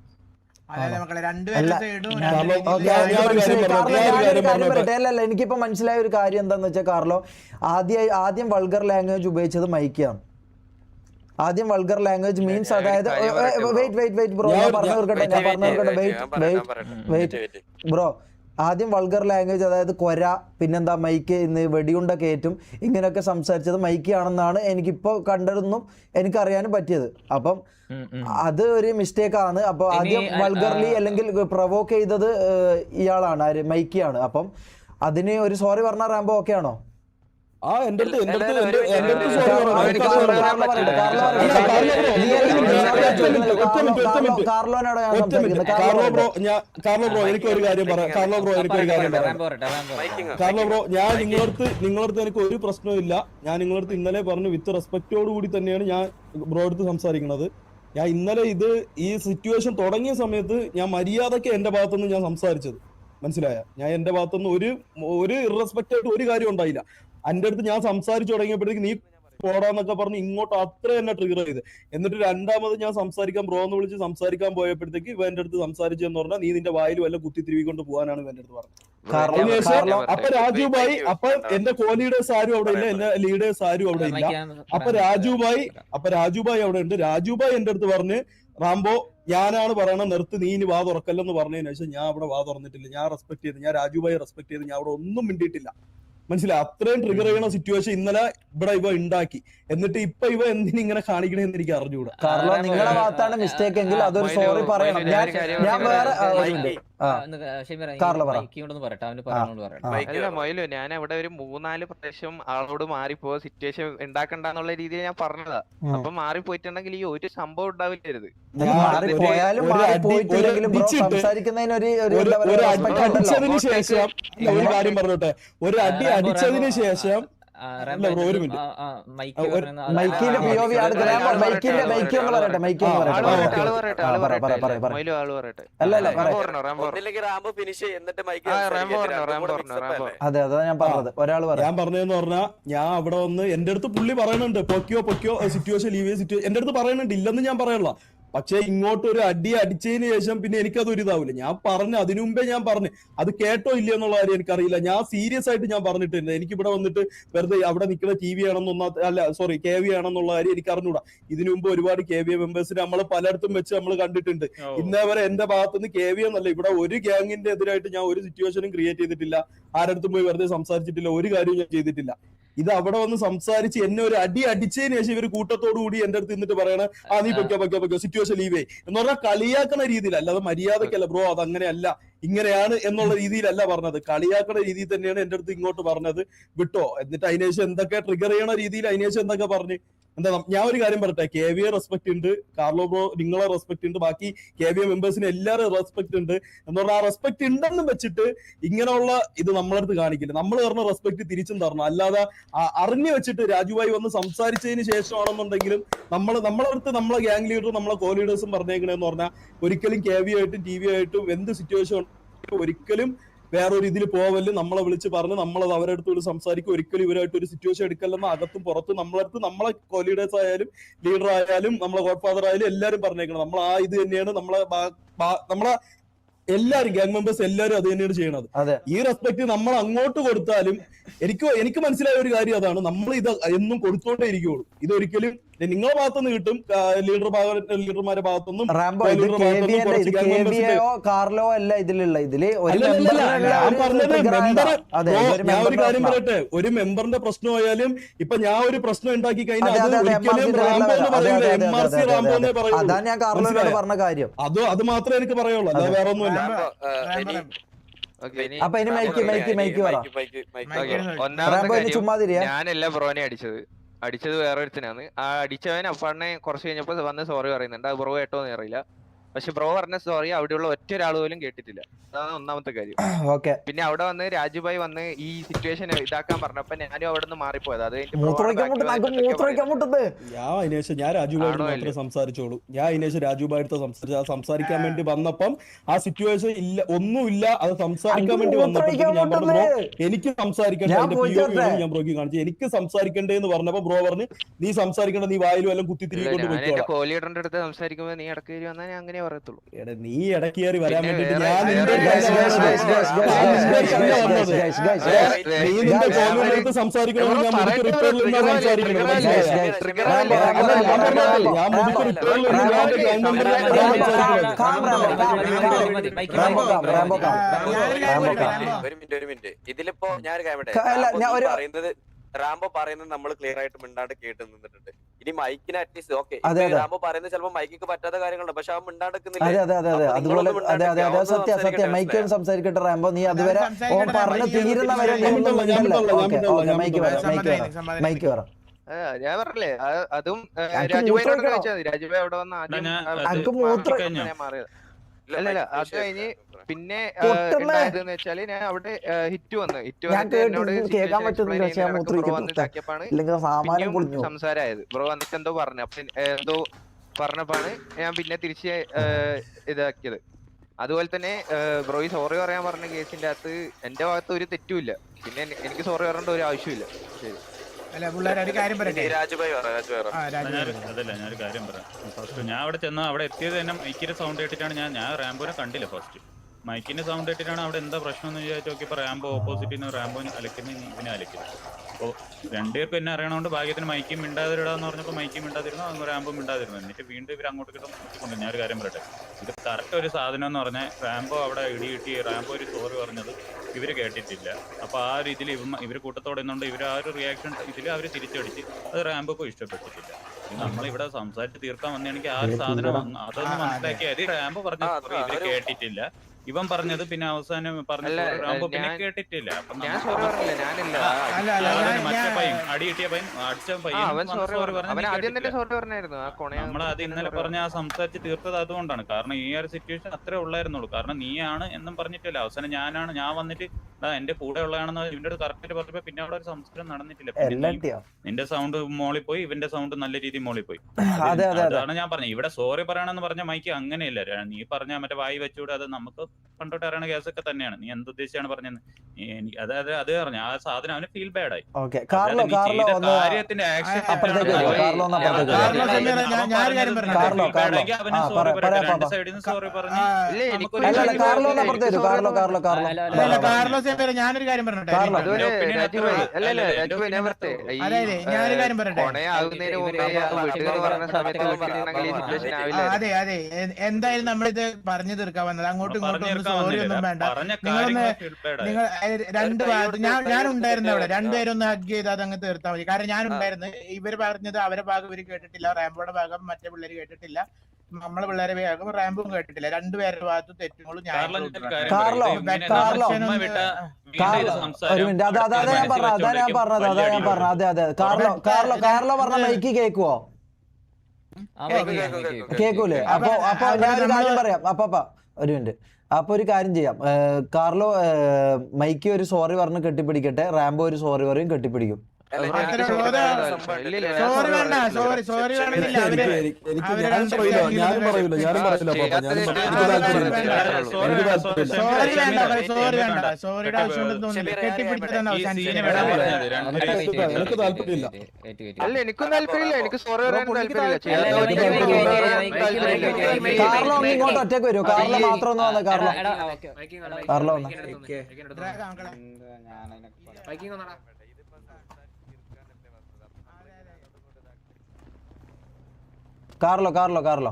എനിക്കിപ്പോ മനസ്സിലായ ഒരു കാര്യം എന്താന്ന് വെച്ചാൽ, കാർലോ ആദ്യം വൾഗർ ലാംഗ്വേജ് ഉപയോഗിച്ചത് മൈക്കാണ്. ആദ്യം വൾഗർ ലാംഗ്വേജ് മീൻസ് അതായത് ബ്രോ ബ്രോ ആദ്യം വൾഗർ ലാംഗ്വേജ് അതായത് കൊര, പിന്നെന്താ മൈക്ക്, വെടിയുണ്ട കയറ്റും, ഇങ്ങനെയൊക്കെ സംസാരിച്ചത് മൈക്ക് ആണെന്നാണ് എനിക്കിപ്പോ കണ്ടതെന്നും എനിക്കറിയാനും പറ്റിയത്. അപ്പം അത് ഒരു മിസ്റ്റേക്ക് ആണ്. അപ്പൊ ആദ്യം വൾഗർലി അല്ലെങ്കിൽ പ്രൊവോക്ക് ചെയ്തത് ഇയാളാണ്, ആര്? മൈക്കിയാണ്. അപ്പം അതിന് ഒരു സോറി പറഞ്ഞ റാംബോ ഓക്കെ ആണോ? എന്റെ അടുത്ത് കാർലോ ബ്രോ എനിക്കൊരു കാര്യം പറയാം. കാർലോ ബ്രോ ഞാൻ നിങ്ങളടുത്ത് എനിക്ക് ഒരു പ്രശ്നവും ഇല്ല. ഞാൻ നിങ്ങളടുത്ത് ഇന്നലെ പറഞ്ഞു വിത്ത് റെസ്പെക്റ്റോട് കൂടി തന്നെയാണ് ഞാൻ ബ്രോ അടുത്ത് സംസാരിക്കുന്നത്. ഞാൻ ഇന്നലെ ഈ സിറ്റുവേഷൻ തുടങ്ങിയ സമയത്ത് ഞാൻ മര്യാദയ്ക്ക് എന്റെ ഭാഗത്തുനിന്ന് ഞാൻ സംസാരിച്ചത്. മനസ്സിലായ? ഞാൻ എന്റെ ഭാഗത്തുനിന്ന് ഒരു ഇറസ്പെക്റ്റ് ആയിട്ട് ഒരു കാര്യം ഉണ്ടായില്ല. എന്റെ അടുത്ത് ഞാൻ സംസാരിച്ചു തുടങ്ങിയപ്പോഴത്തേക്ക് നീ പോടാന്നൊക്കെ പറഞ്ഞ് ഇങ്ങോട്ട് അത്ര തന്നെ ട്രിഗർ ചെയ്ത്. എന്നിട്ട് രണ്ടാമത് ഞാൻ സംസാരിക്കാൻ ബ്രോ എന്ന് വിളിച്ച് സംസാരിക്കാൻ പോയപ്പോഴത്തേക്ക് ഇവന്റെ അടുത്ത് സംസാരിച്ചെന്ന് പറഞ്ഞാൽ നീ നിന്റെ വായിൽ വല്ല കുത്തി തിരിവിക്കൊണ്ട് പോകാനാണ് ഇവന്റെ അടുത്ത് പറഞ്ഞത്. അതിനുശേഷം അപ്പൊ രാജുഭായി, അപ്പൊ എന്റെ കോ ലീഡേഴ്സ് ആരും അവിടെ ഇല്ല, എന്റെ ലീഡേഴ്സ് ആരും അവിടെ ഇല്ല. അപ്പൊ രാജുഭായി അവിടെ ഉണ്ട്. രാജുഭായി എന്റെ അടുത്ത് പറഞ്ഞ് റാംബോ ഞാനാണ് പറയണത് നിർത്ത്, നീ ഇനി വാ തുറക്കല്ലെന്ന് പറഞ്ഞതിന് ശേഷം ഞാൻ അവിടെ വാ തുറന്നിട്ടില്ല. ഞാൻ റെസ്പെക്ട് ചെയ്ത്, ഞാൻ രാജുഭായി റെസ്പെക്ട് ചെയ്ത് ഞാൻ അവിടെ ഒന്നും മിണ്ടിയിട്ടില്ല. മനസ്സിലായി? അത്രയും ട്രിഗർ ചെയ്യണ സിറ്റുവേഷൻ ഇന്നലെ ഇവിടെ ഇവ ഉണ്ടാക്കി. എന്നിട്ട് ഇപ്പൊ ഇവ എന്തിനും ഇങ്ങനെ കാണിക്കണെന്ന് എനിക്ക് അറിഞ്ഞുകൂടാ. കാരണം നിങ്ങളുടെ ഭാഗത്താണ് മിസ്റ്റേക്ക് എങ്കിൽ അതൊരു സോറി പറയണം. ഞാൻ വേറെ മൊയിലോ ഞാൻ അവിടെ ഒരു 3-4 പ്രാവശ്യം ആളോട് മാറിപ്പോ സിറ്റുവേഷൻ ഉണ്ടാക്കണ്ടെന്നുള്ള രീതിയിൽ ഞാൻ പറഞ്ഞതാ. അപ്പൊ മാറിപ്പോയിട്ടുണ്ടെങ്കിൽ ഈ ഒരു സംഭവം ഉണ്ടാവില്ലരുത്. മാറിപ്പോയാലും മാറിപ്പോയിട്ടില്ലെങ്കിലും അടിച്ചതിന് ശേഷം ഒരു കാര്യം പറഞ്ഞോട്ടെ, ഒരു അടി അടിച്ചതിന് ശേഷം മൈക്കിന്റെ POV മൈക്ക് ഒന്ന് പറയട്ടെ, മൈക്ക് ഒന്ന് അതെ അതാ ഞാൻ പറഞ്ഞത്. ഒരാൾ ഞാൻ പറഞ്ഞതെന്ന് പറഞ്ഞാൽ ഞാൻ അവിടെ വന്ന് എന്റെ അടുത്ത് പുള്ളി പറയുന്നുണ്ട് പൊക്കിയോ സിറ്റുവേഷൻ ലീവ് സിറ്റുവേഷൻ എന്റെ അടുത്ത് പറയുന്നുണ്ട്, ഇല്ലെന്ന് ഞാൻ പറയല്ല. പക്ഷെ ഇങ്ങോട്ട് ഒരു അടി അടിച്ചതിന് ശേഷം പിന്നെ എനിക്കത് ഒരു ഇതാവില്ല. ഞാൻ പറഞ്ഞു, അതിനു മുമ്പേ ഞാൻ പറഞ്ഞു, അത് കേട്ടോ ഇല്ല എന്നുള്ള കാര്യം എനിക്കറിയില്ല. ഞാൻ സീരിയസ് ആയിട്ട് ഞാൻ പറഞ്ഞിട്ടുണ്ട് എനിക്ക് ഇവിടെ വന്നിട്ട് വെറുതെ അവിടെ നിൽക്കുന്ന TV KV ആണെന്നുള്ള കാര്യം എനിക്ക് അറിഞ്ഞൂടാ. ഇതിനു മുമ്പ് ഒരുപാട് KV മെമ്പേഴ്സിനെ നമ്മൾ പലയിടത്തും വെച്ച് നമ്മൾ കണ്ടിട്ടുണ്ട്. ഇന്നേ വരെ എന്റെ ഭാഗത്തുനിന്ന് KV എന്നല്ല, ഇവിടെ ഒരു ഗ്യാങ്ങിന്റെ എതിരായിട്ട് ഞാൻ ഒരു സിറ്റുവേഷനും ക്രിയേറ്റ് ചെയ്തിട്ടില്ല. ആരടുത്തും പോയി വെറുതെ സംസാരിച്ചിട്ടില്ല, ഒരു കാര്യവും ഞാൻ ചെയ്തിട്ടില്ല. ഇത് അവിടെ വന്ന് സംസാരിച്ച് എന്നെ ഒരു അടി അടിച്ചതിന് ശേഷം ഇവര് കൂട്ടത്തോടു കൂടി എന്റെ അടുത്ത് നിന്നിട്ട് പറയണ നീ പൊക്കോ സിറ്റുവേഷൻ ലീവേ എന്ന് പറഞ്ഞാൽ കളിയാക്കണ രീതിയിൽ, അല്ലാതെ മര്യാദക്കല്ല ബ്രോ അതങ്ങനെയല്ല ഇങ്ങനെയാണ് എന്നുള്ള രീതിയിലല്ല പറഞ്ഞത്. കളിയാക്കണ രീതിയിൽ തന്നെയാണ് എന്റെ അടുത്ത് ഇങ്ങോട്ട് പറഞ്ഞത് വിട്ടോ. എന്നിട്ട് അതിനുശേഷം എന്തൊക്കെ ട്രിഗർ ചെയ്യണ രീതിയിൽ അതിനുശേഷം എന്തൊക്കെ പറഞ്ഞ് എന്താ. ഞാൻ ഒരു കാര്യം പറയട്ടെ, KV റെസ്പെക്ട് ഉണ്ട്, കാർലോ ബ്രോ നിങ്ങളെ റെസ്പെക്ട് ഉണ്ട്, ബാക്കി KV മെമ്പേഴ്സിന് എല്ലാവരും റെസ്പെക്ട് ഉണ്ട്. എന്ന് പറഞ്ഞാൽ ആ റെസ്പെക്ട് ഉണ്ടെന്ന് വെച്ചിട്ട് ഇങ്ങനെയുള്ള ഇത് നമ്മളടുത്ത് കാണിക്കില്ല. നമ്മൾ പറഞ്ഞ റെസ്പെക്ട് തിരിച്ചും തരണം. അല്ലാതെ അറിഞ്ഞു വെച്ചിട്ട് രാജുഭായി വന്ന് സംസാരിച്ചതിന് ശേഷമാണെന്നുണ്ടെങ്കിലും നമ്മളടുത്ത് നമ്മളെ ഗ്യാങ് ലീഡറും നമ്മളെ കോ ലീഡേഴ്സും പറഞ്ഞേക്കണെന്ന് പറഞ്ഞാൽ ഒരിക്കലും KV ആയിട്ടും TV ആയിട്ടും എന്ത് സിറ്റുവേഷൻ ഒരിക്കലും വേറൊരു ഇതിൽ പോവല്. നമ്മളെ വിളിച്ച് പറഞ്ഞ് നമ്മളത് അവരുടെ അടുത്ത് സംസാരിക്കും. ഒരിക്കലും ഇവരായിട്ട് ഒരു സിറ്റുവേഷൻ എടുക്കല്ലെന്ന് അകത്തും പുറത്തും നമ്മളടുത്ത് നമ്മളെ കോ ലീഡേഴ്സ് ആയാലും ലീഡർ ആയാലും നമ്മളെ ഗോഡ് ഫാദർ ആയാലും എല്ലാവരും പറഞ്ഞേക്കണം. നമ്മൾ ആ ഇത് തന്നെയാണ് നമ്മളെ എല്ലാരും ഗ്യാങ് മെമ്പേഴ്സ് എല്ലാവരും അത് തന്നെയാണ് ചെയ്യണത്. ഈ റെസ്പെക്ട് നമ്മൾ അങ്ങോട്ട് കൊടുത്താലും എനിക്ക് മനസ്സിലായ ഒരു കാര്യം അതാണ്, നമ്മൾ ഇത് എന്നും കൊടുത്തോണ്ടേ ഇരിക്കുള്ളൂ. ഇതൊരിക്കലും നിങ്ങളുടെ ഭാഗത്തുനിന്ന് കിട്ടും, ലീഡർമാരുടെ ഭാഗത്തുനിന്നും. കാർലോ അല്ല ഇതിലുള്ള ഞാൻ പറഞ്ഞത് ഞാൻ ഒരു കാര്യം പറയട്ടെ, ഒരു മെമ്പറിന്റെ പ്രശ്നമായാലും ഇപ്പൊ ഞാൻ ഒരു പ്രശ്നം ഉണ്ടാക്കി കഴിഞ്ഞാൽ അത് മാത്രമേ എനിക്ക് പറയുള്ളൂ, അല്ല വേറെ ഒന്നുമില്ല. ഞാനല്ല ബ്രോനെ അടിച്ചത് വേറൊരുത്തനാണ്. ആ അടിച്ചവൻ അപ്പാടിനെ കുറച്ച് കഴിഞ്ഞപ്പോ വന്ന് സോറി പറയുന്നുണ്ട്. അത് ബ്രോ കേട്ടോന്ന് അറിയില്ല. പക്ഷെ ബ്രോ പറഞ്ഞ സോറി അവിടെയുള്ള ഒറ്റ ഒരാൾ പോലും കേട്ടിട്ടില്ല. അതാണ് ഒന്നാമത്തെ കാര്യം. പിന്നെ അവിടെ വന്ന് രാജുഭായി വന്ന് ഈ സിറ്റുവേഷൻ ഇതാക്കാൻ പറഞ്ഞപ്പോ ഞാനും അവിടെ നിന്ന് മാറിപ്പോയത്. അത് ഞാൻ രാജുഭായി മാത്രമേ സംസാരിച്ചോളൂ. ഞാൻ അതിനേശം രാജുഭായി സംസാരിക്കാൻ വേണ്ടി വന്നപ്പം ആ സിറ്റുവേഷൻ ഇല്ല, ഒന്നുമില്ല. അത് സംസാരിക്കാൻ വേണ്ടി വന്നപ്പോഴത്തേക്ക് ഞാൻ പറഞ്ഞു ബ്രോ എനിക്ക് സംസാരിക്കണ്ടേ, ഞാൻ ബ്രോക്ക് കാണിച്ചു എനിക്ക് സംസാരിക്കണ്ടേ എന്ന് പറഞ്ഞപ്പോ ബ്രോ പറഞ്ഞു നീ സംസാരിക്കണ്ട, നീ വായിലും എല്ലാം കുത്തിത്തിരി കൊണ്ട് കോഹ്ലിയുടെ അടുത്ത് സംസാരിക്കുമ്പോ നീ ഇടയ്ക്ക് കയറി വന്നാൽ അങ്ങനെ പറയത്തുള്ളൂ. നീ ഇടയ്ക്ക് കയറി വരാൻ വേണ്ടിട്ട് ഞാൻ സംസാരിക്കണം. ഒരു മിനിറ്റ് ഇതിലിപ്പോ ഞാൻ പറയുന്നത് റാംബോ പറയുന്നത് നമ്മൾ ക്ലിയർ ആയിട്ട് മിണ്ടാണ്ട് കേട്ട് നിന്നിട്ടുണ്ട്. ഇനി മൈക്കിന് അറ്റ്ലീസ്റ്റ് ഓക്കെ റാംബോ പറയുന്നത് ചിലപ്പോ മൈക്കിക്ക് പറ്റാത്ത കാര്യങ്ങളുണ്ട്, പക്ഷെ അവൻ മൈക്കും സംസാരിക്കട്ടെ റാംബോ. നീ അതുവരെ പറഞ്ഞു തീരുന്നവരെ മൈക്ക് പറ. ഞാൻ പറഞ്ഞില്ലേ അതും രാജുഭായിനോട് ചോദിച്ചാൽ മതി. രാജുഭായി അവിടെ വന്ന് ആദ്യം മാറിയത്. അല്ലല്ല അത് കഴിഞ്ഞ് പിന്നെ എന്തായതെന്ന് വെച്ചാല് ഞാൻ അവിടെ ഹിറ്റ് വന്നിട്ട് എന്നോട് സംസാരമായത്. ബ്രോ വന്നിട്ട് എന്തോ പറഞ്ഞു, അപ്പൊ എന്തോ പറഞ്ഞപ്പോഴാണ് ഞാൻ പിന്നെ തിരിച്ച് ഇതാക്കിയത്. അതുപോലെ തന്നെ ബ്രോയി സോറി പറയാൻ പറഞ്ഞ കേസിന്റെ അകത്ത് എന്റെ ഭാഗത്ത് ഒരു തെറ്റുമില്ല. പിന്നെ എനിക്ക് സോറി പറയേണ്ട ഒരു ആവശ്യമില്ല. ശരി, അല്ല പിള്ളേർ ഒരു കാര്യം പറയട്ടെ. രാജുഭായി അതല്ല ഞാനൊരു കാര്യം പറയാം. ഫസ്റ്റ് ഞാൻ അവിടെ ചെന്ന് അവിടെ എത്തിയത് തന്നെ മൈക്കിന്റെ സൗണ്ട് കേട്ടിട്ടാണ്. ഞാൻ റാംബോനെ കണ്ടില്ല ഫസ്റ്റ്. മൈക്കിന്റെ സൗണ്ട് കേട്ടിട്ടാണ് അവിടെ എന്താ പ്രശ്നം എന്ന് വിചാരിച്ചു നോക്കിയപ്പോൾ റാംബോ ഓപ്പോസിറ്റിൽ നിന്ന് റാംബോ അലക്കുന്ന ഇവനെ അലക്കുന്നത്. അപ്പോൾ രണ്ടുപേർക്കും എന്നെ അറിയണോണ്ട് ഭാഗ്യത്തിന് മൈക്കും മിണ്ടാതിരിടാന്ന് പറഞ്ഞപ്പോൾ മൈക്കും മിണ്ടാതിരുന്നു, അങ്ങ് റാംബോ മിണ്ടാതിരുന്നു. എന്നിട്ട് വീണ്ടും ഇവർ അങ്ങോട്ട് കിട്ടും. ഞാനൊരു കാര്യം പറയട്ടെ, ഇത് കറക്റ്റ് ഒരു സാധനം എന്ന് പറഞ്ഞാൽ റാംബോ അവിടെ ഇടി കിട്ടി റാംബോ ഒരു സോറി പറഞ്ഞത് ഇവര് കേട്ടിട്ടില്ല. അപ്പൊ ആ രീതിയിൽ ഇവര് കൂട്ടത്തോടെ നിന്നുകൊണ്ട് ഇവർ ആ ഒരു റിയാക്ഷൻ ഇതിൽ അവർ തിരിച്ചടിച്ച് അത് റാംബോക്കും ഇഷ്ടപ്പെട്ടിട്ടില്ല. നമ്മളിവിടെ സംസാരിച്ച് തീർക്കാൻ വന്നെയാണെങ്കിൽ ആ ഒരു സാധനം അതൊന്ന് മനസ്സിലാക്കിയാൽ റാംബോ പറഞ്ഞ ഇവര് കേട്ടിട്ടില്ല, ഇവൻ പറഞ്ഞത് പിന്നെ അവസാനം പറഞ്ഞപ്പോ പിന്നെ കേട്ടിട്ടില്ല. മറ്റേ പയ്യൻ അടി കിട്ടിയ പയ്യൻ അടിച്ച പയ്യൻ നമ്മളത് ഇന്നലെ പറഞ്ഞ ആ സംസാരിച്ച് തീർത്തത് അതുകൊണ്ടാണ്. കാരണം ഈ ഒരു സിറ്റുവേഷൻ അത്രേ ഉള്ളായിരുന്നുള്ളൂ. കാരണം നീയാണ് എന്നും പറഞ്ഞിട്ടില്ല, അവസാനം ഞാൻ വന്നിട്ട് എന്റെ കൂടെ ഉള്ളതാണെന്ന് ഇവന്റെ അടുത്ത് കറക്റ്റ് പറഞ്ഞപ്പോ പിന്നെ അവിടെ ഒരു സംസ്കാരം നടന്നിട്ടില്ല. നിന്റെ സൗണ്ട് മോളിൽ പോയി, ഇവന്റെ സൗണ്ട് നല്ല രീതിയിൽ മോളിൽ പോയി. അതാണ് ഞാൻ പറഞ്ഞത്. ഇവിടെ സോറി പറയണമെന്ന് പറഞ്ഞ മൈക്ക് അങ്ങനെയല്ല. നീ പറഞ്ഞ മറ്റേ വായി വെച്ചുകൂടെ, അത് നമുക്ക് പണ്ടോട്ട് അറിയണ കേസൊക്കെ തന്നെയാണ്. നീ എന്തുദ്ദേശിച്ചാണ് പറഞ്ഞത്? അതായത് അത് പറഞ്ഞ ആ സാധനം അവന് ഫീൽ ബാഡ് ആയി. കാര്യത്തിന്റെ ആക്ഷൻ സൈഡിൽ നിന്ന് സോറി പറഞ്ഞ് ഞാനൊരു കാര്യം പറഞ്ഞിട്ടെ. അതെ അതെ, എന്തായാലും നമ്മളിത് പറഞ്ഞു തീർക്കാൻ വന്നത്. അങ്ങോട്ടും ഇങ്ങോട്ടും സോറി ഒന്നും വേണ്ട. നിങ്ങൾ രണ്ട് ഭാഗത്ത് ഞാനുണ്ടായിരുന്നു അവിടെ. രണ്ടുപേരൊന്ന് ഹഗ് ചെയ്ത് അതങ്ങ് തീർത്താൽ മതി. കാരണം ഞാനുണ്ടായിരുന്നു. ഇവര് പറഞ്ഞത് അവരെ ഭാഗം ഇവര് കേട്ടിട്ടില്ല, റാംബോയുടെ ഭാഗം മറ്റേ പിള്ളേര് കേട്ടിട്ടില്ല, നമ്മളെ പിള്ളേരെ ഭാഗം റാംബും കേട്ടിട്ടില്ല. രണ്ടുപേരുടെ ഭാഗത്ത് തെറ്റുകളും കേക്കുവോ? കേക്കൂലേ? അപ്പൊ ഞാനൊരു കാര്യം പറയാം. ഒരു മിനിറ്റ്. അപ്പൊ ഒരു കാര്യം ചെയ്യാം. കാർലോ മൈക്ക് ഒരു സോറി പറഞ്ഞ് കെട്ടിപ്പിടിക്കട്ടെ, റാംബോ ഒരു സോറി പറയും കെട്ടിപ്പിടിക്കും. അല്ല എനിക്കും താല്പര്യമില്ല, എനിക്ക് സോറി പറയാൻ താല്പര്യമില്ല. കാർലോ ഒന്ന് ഇങ്ങോട്ട് ഒറ്റക്ക് വരുമോ? കാർലോ മാത്രം ഒന്ന് വന്നേ. കാർലോ വന്ന കാർലോ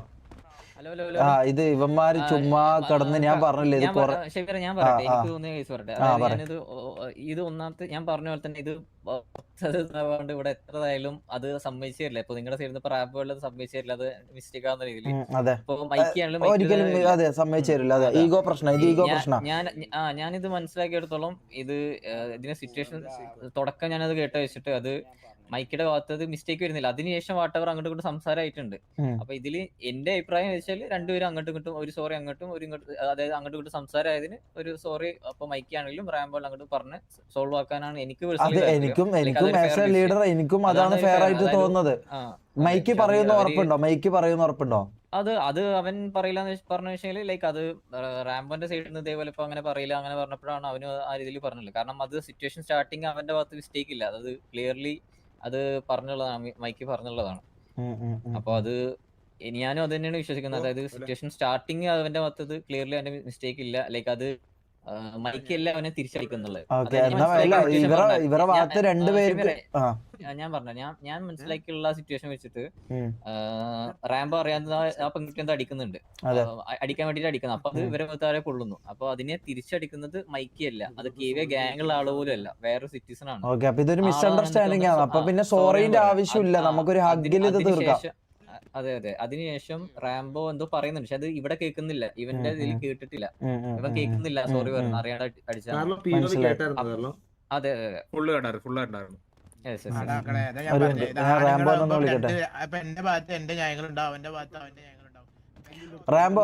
ഇത് ഇവന്മാര് ചുമ്മാ കിടന്ന് ഞാൻ പറഞ്ഞില്ലേ ഇത് ഞാൻ പറയട്ടെ, എനിക്ക് തോന്നിയ കേസ് പറയട്ടെ. ഞാനിത് ഇത് ഒന്നാമത്തെ ഞാൻ പറഞ്ഞ പോലെ തന്നെ ഇത് ഇവിടെ എത്രതായാലും അത് സമ്മതിച്ചു തരില്ല. ഇപ്പൊ നിങ്ങളുടെ സൈഡിൽ നിന്ന് റാപ്പ് ഉള്ളത് സമ്മതിച്ചു തരില്ല, അത് മിസ്റ്റേക്ക് ആവുന്ന രീതിയിൽ. ഞാനിത് മനസ്സിലാക്കിയെടുത്തോളം ഇതിനെ സിറ്റുവേഷൻ തുടക്കം ഞാനത് കേട്ട വെച്ചിട്ട് അത് മൈക്കിയുടെ ഭാഗത്ത് മിസ്റ്റേക്ക് വരുന്നില്ല. അതിനുശേഷം വാട്ടവർ അങ്ങോട്ടും ഇങ്ങോട്ടും സംസാരമായിട്ടുണ്ട്. അപ്പൊ ഇതില് എന്റെ അഭിപ്രായം വെച്ചാൽ രണ്ടുപേരും അങ്ങോട്ടും ഇങ്ങോട്ടും ഒരു സോറി അങ്ങോട്ടും ഒരു ഇങ്ങോട്ടും, അതായത് അങ്ങോട്ടും ഇങ്ങോട്ടും സംസാരമായതിന് ഒരു സോറി അപ്പൊ മൈക്ക് ആണെങ്കിലും റാംബോൾ അങ്ങോട്ട് പറഞ്ഞ് സോൾവ് ആക്കാനാണ് എനിക്ക് എനിക്കും അതാണ് ഫെയർ ആയിട്ട് തോന്നുന്നത്. മൈക്ക് പറയുന്ന ഉറപ്പുണ്ടോ? അത് അവൻ പറയില്ല പറഞ്ഞ വെച്ചാൽ ലൈക്ക് അത് റാംബോന്റെ സൈഡിൽ നിന്ന് ഇതേപോലെ ഇപ്പൊ അങ്ങനെ പറയില്ല അങ്ങനെ പറഞ്ഞപ്പോഴാണ് അവന് ആ രീതിയിൽ പറഞ്ഞില്ല. കാരണം അത് സിറ്റുവേഷൻ സ്റ്റാർട്ടിങ് അവന്റെ ഭാഗത്ത് മിസ്റ്റേക്ക് ഇല്ല, അത് ക്ലിയർലി അത് പറഞ്ഞുള്ളതാണ്, മൈക്ക് പറഞ്ഞുള്ളതാണ്. അപ്പൊ അത് ഞാനും അത് തന്നെയാണ് വിശ്വസിക്കുന്നത്. അതായത് സിറ്റുവേഷൻ സ്റ്റാർട്ടിങ് അവന്റെ ഭാഗത്ത് ക്ലിയർലി അവന്റെ മിസ്റ്റേക്ക് ഇല്ല, ലൈക്ക് അത് മൈക്കല്ല അവനെ തിരിച്ചടിക്കുന്നുള്ളത്. ഞാൻ മനസ്സിലാക്കിയുള്ള സിറ്റുവേഷൻ വെച്ചിട്ട് റാംബോ അറിയാതെ ആ പെൺകുട്ടി എന്താ അടിക്കുന്നുണ്ട്, അടിക്കാൻ വേണ്ടിട്ട് അടിക്കുന്നത്. അപ്പൊ അത് ഇവരെ താരെ കൊള്ളുന്നു. അപ്പൊ അതിനെ തിരിച്ചടിക്കുന്നത് മൈക്കി അല്ല, അത് കേവിയ ഗാങ്ങുള്ള ആള് പോലും അല്ല, വേറെ സിറ്റിസൺ ആണ്. അതെ അതെ. അതിനുശേഷം റാംബോ എന്തോ പറയുന്നുണ്ട്, പക്ഷെ അത് ഇവിടെ കേൾക്കുന്നില്ല, ഇവന്റെ ഇതിൽ കേട്ടിട്ടില്ല, ഇവൻ കേൾക്കുന്നില്ല സോറി പറഞ്ഞു അറിയാതെ അടിച്ചാൽ. അതെ അതെ എന്റെ ഭാഗത്ത് എന്റെ ന്യായങ്ങളുണ്ടാവും, അവന്റെ ഭാഗത്ത് അവന്റെ ന്യായങ്ങളുണ്ടാവും. റാംബോ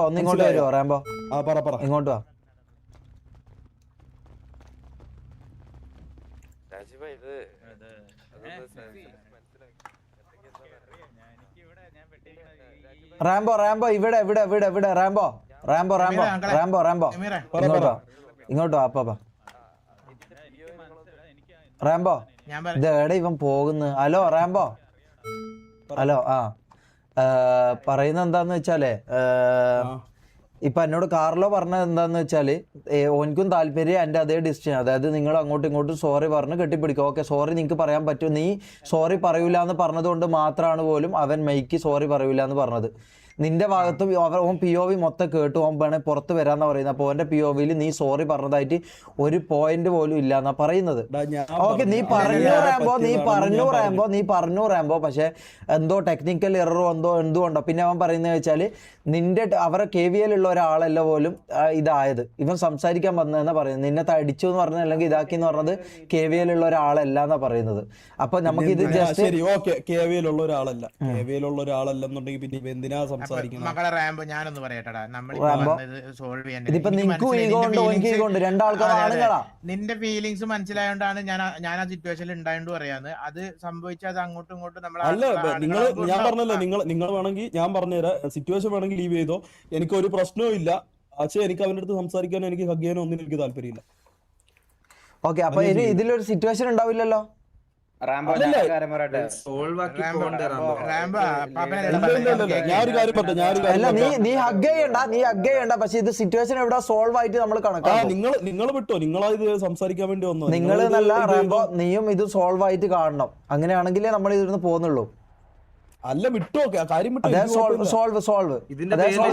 ഒന്ന് ഇങ്ങോട്ട് വരുമോ? റാംബോ ഇങ്ങോട്ട് വാ. റാംബോ ഇവിടെ റാംബോ ഇങ്ങോട്ടോ അപ്പാ റാംബോ ഇത് എവിടെ ഇവൻ പോകുന്നു? Hello Rambo, hello. പറയുന്ന എന്താന്ന് വെച്ചാലേ, ഇപ്പൊ എന്നോട് കാർലോ പറഞ്ഞത് എന്താന്ന് വെച്ചാല്, ഓനിക്കും താല്പര്യം എന്റെ അതേ ഡിസിഷൻ, അതായത് നിങ്ങൾ അങ്ങോട്ടും ഇങ്ങോട്ടും സോറി പറഞ്ഞ് കെട്ടിപ്പിടിക്കും. ഓക്കെ, സോറി നിങ്ങൾക്ക് പറയാൻ പറ്റും. നീ സോറി പറയൂല എന്ന് പറഞ്ഞതുകൊണ്ട് മാത്രമാണ് പോലും അവൻ മൈക്ക് സോറി പറയൂല എന്ന് പറഞ്ഞത്. നിന്റെ ഭാഗത്തും ഓൻ POV മൊത്തം കേട്ടു, ഓൻ വേണേ പുറത്ത് വരാന്നാ പറയുന്നത്. അപ്പോൾ ഓന്റെ POVയിൽ നീ സോറി പറഞ്ഞതായിട്ട് ഒരു പോയിന്റ് പോലും ഇല്ല എന്നാ പറയുന്നത്. ഓക്കെ, നീ പറഞ്ഞു റാംബോ, പക്ഷെ എന്തോ ടെക്നിക്കൽ എററോ എന്തുകൊണ്ടോ. പിന്നെ അവൻ പറയുന്നത് വെച്ചാല് നിന്റെ അവരെ KVL ഉള്ള ഒരാളല്ല പോലും ഇതായത്, ഇവൻ സംസാരിക്കാൻ വന്നതെന്നാ പറയുന്നത്. നിന്നെ തടിച്ചു എന്ന് പറഞ്ഞ അല്ലെങ്കിൽ ഇതാക്കി എന്ന് പറഞ്ഞത് KVL ഉള്ള ഒരാളല്ല എന്നാ പറയുന്നത്. അപ്പൊ നമുക്ക് ഇത് ജസ്റ്റ് KVL ഉള്ള ഒരാളല്ല, KVL ഉള്ള ഒരാളല്ലെന്നുണ്ടെങ്കിൽ പിന്നെ എന്തിനാ മകളെ റാംബോ ഞാനൊന്ന് പറയട്ടെടാ, ഇതിപ്പോ നിന്റെ ഫീലിങ്സ് മനസ്സിലായോണ്ടാണ് ഞാൻ ആ സിറ്റുവേഷനിൽ ഉണ്ടായോണ്ട് പറയാന്ന്. അത് സംഭവിച്ചത് അങ്ങോട്ടും ഇങ്ങോട്ടും ഞാൻ പറഞ്ഞല്ലോ, നിങ്ങൾ വേണമെങ്കിൽ ഞാൻ പറഞ്ഞുതരാം, സിറ്റുവേഷൻ വേണമെങ്കിൽ ലീവ് ചെയ്തോ, എനിക്ക് ഒരു പ്രശ്നവും ഇല്ല. പക്ഷേ എനിക്ക് അവന്റെ അടുത്ത് സംസാരിക്കാനോ എനിക്ക് ഹഗ് ചെയ്യാനോ ഒന്നിനും എനിക്ക് താല്പര്യമില്ല. ഓക്കെ, അപ്പൊ ഇനി ഇതിലൊരു സിറ്റുവേഷൻ ഉണ്ടാവില്ലല്ലോ. ഞാനൊരു കാര്യം പറഞ്ഞു, നീ ഹഗ് ചെയ്യണ്ട, പക്ഷെ ഇത് സിറ്റുവേഷൻ എവിടെ സോൾവ് ആയിട്ട് നമ്മൾ കണക്കാക്കും. നിങ്ങൾ വിട്ടോ, നിങ്ങളത് സംസാരിക്കാൻ വേണ്ടി വന്നു. നിങ്ങൾ നല്ല റാംബോ, നീയും ഇത് സോൾവ് ആയിട്ട് കാണണം. അങ്ങനെയാണെങ്കിലേ നമ്മൾ ഇതിന്ന് പോകുന്നുള്ളൂ. അല്ല വിട്ടോ, കാര്യം സോൾവ്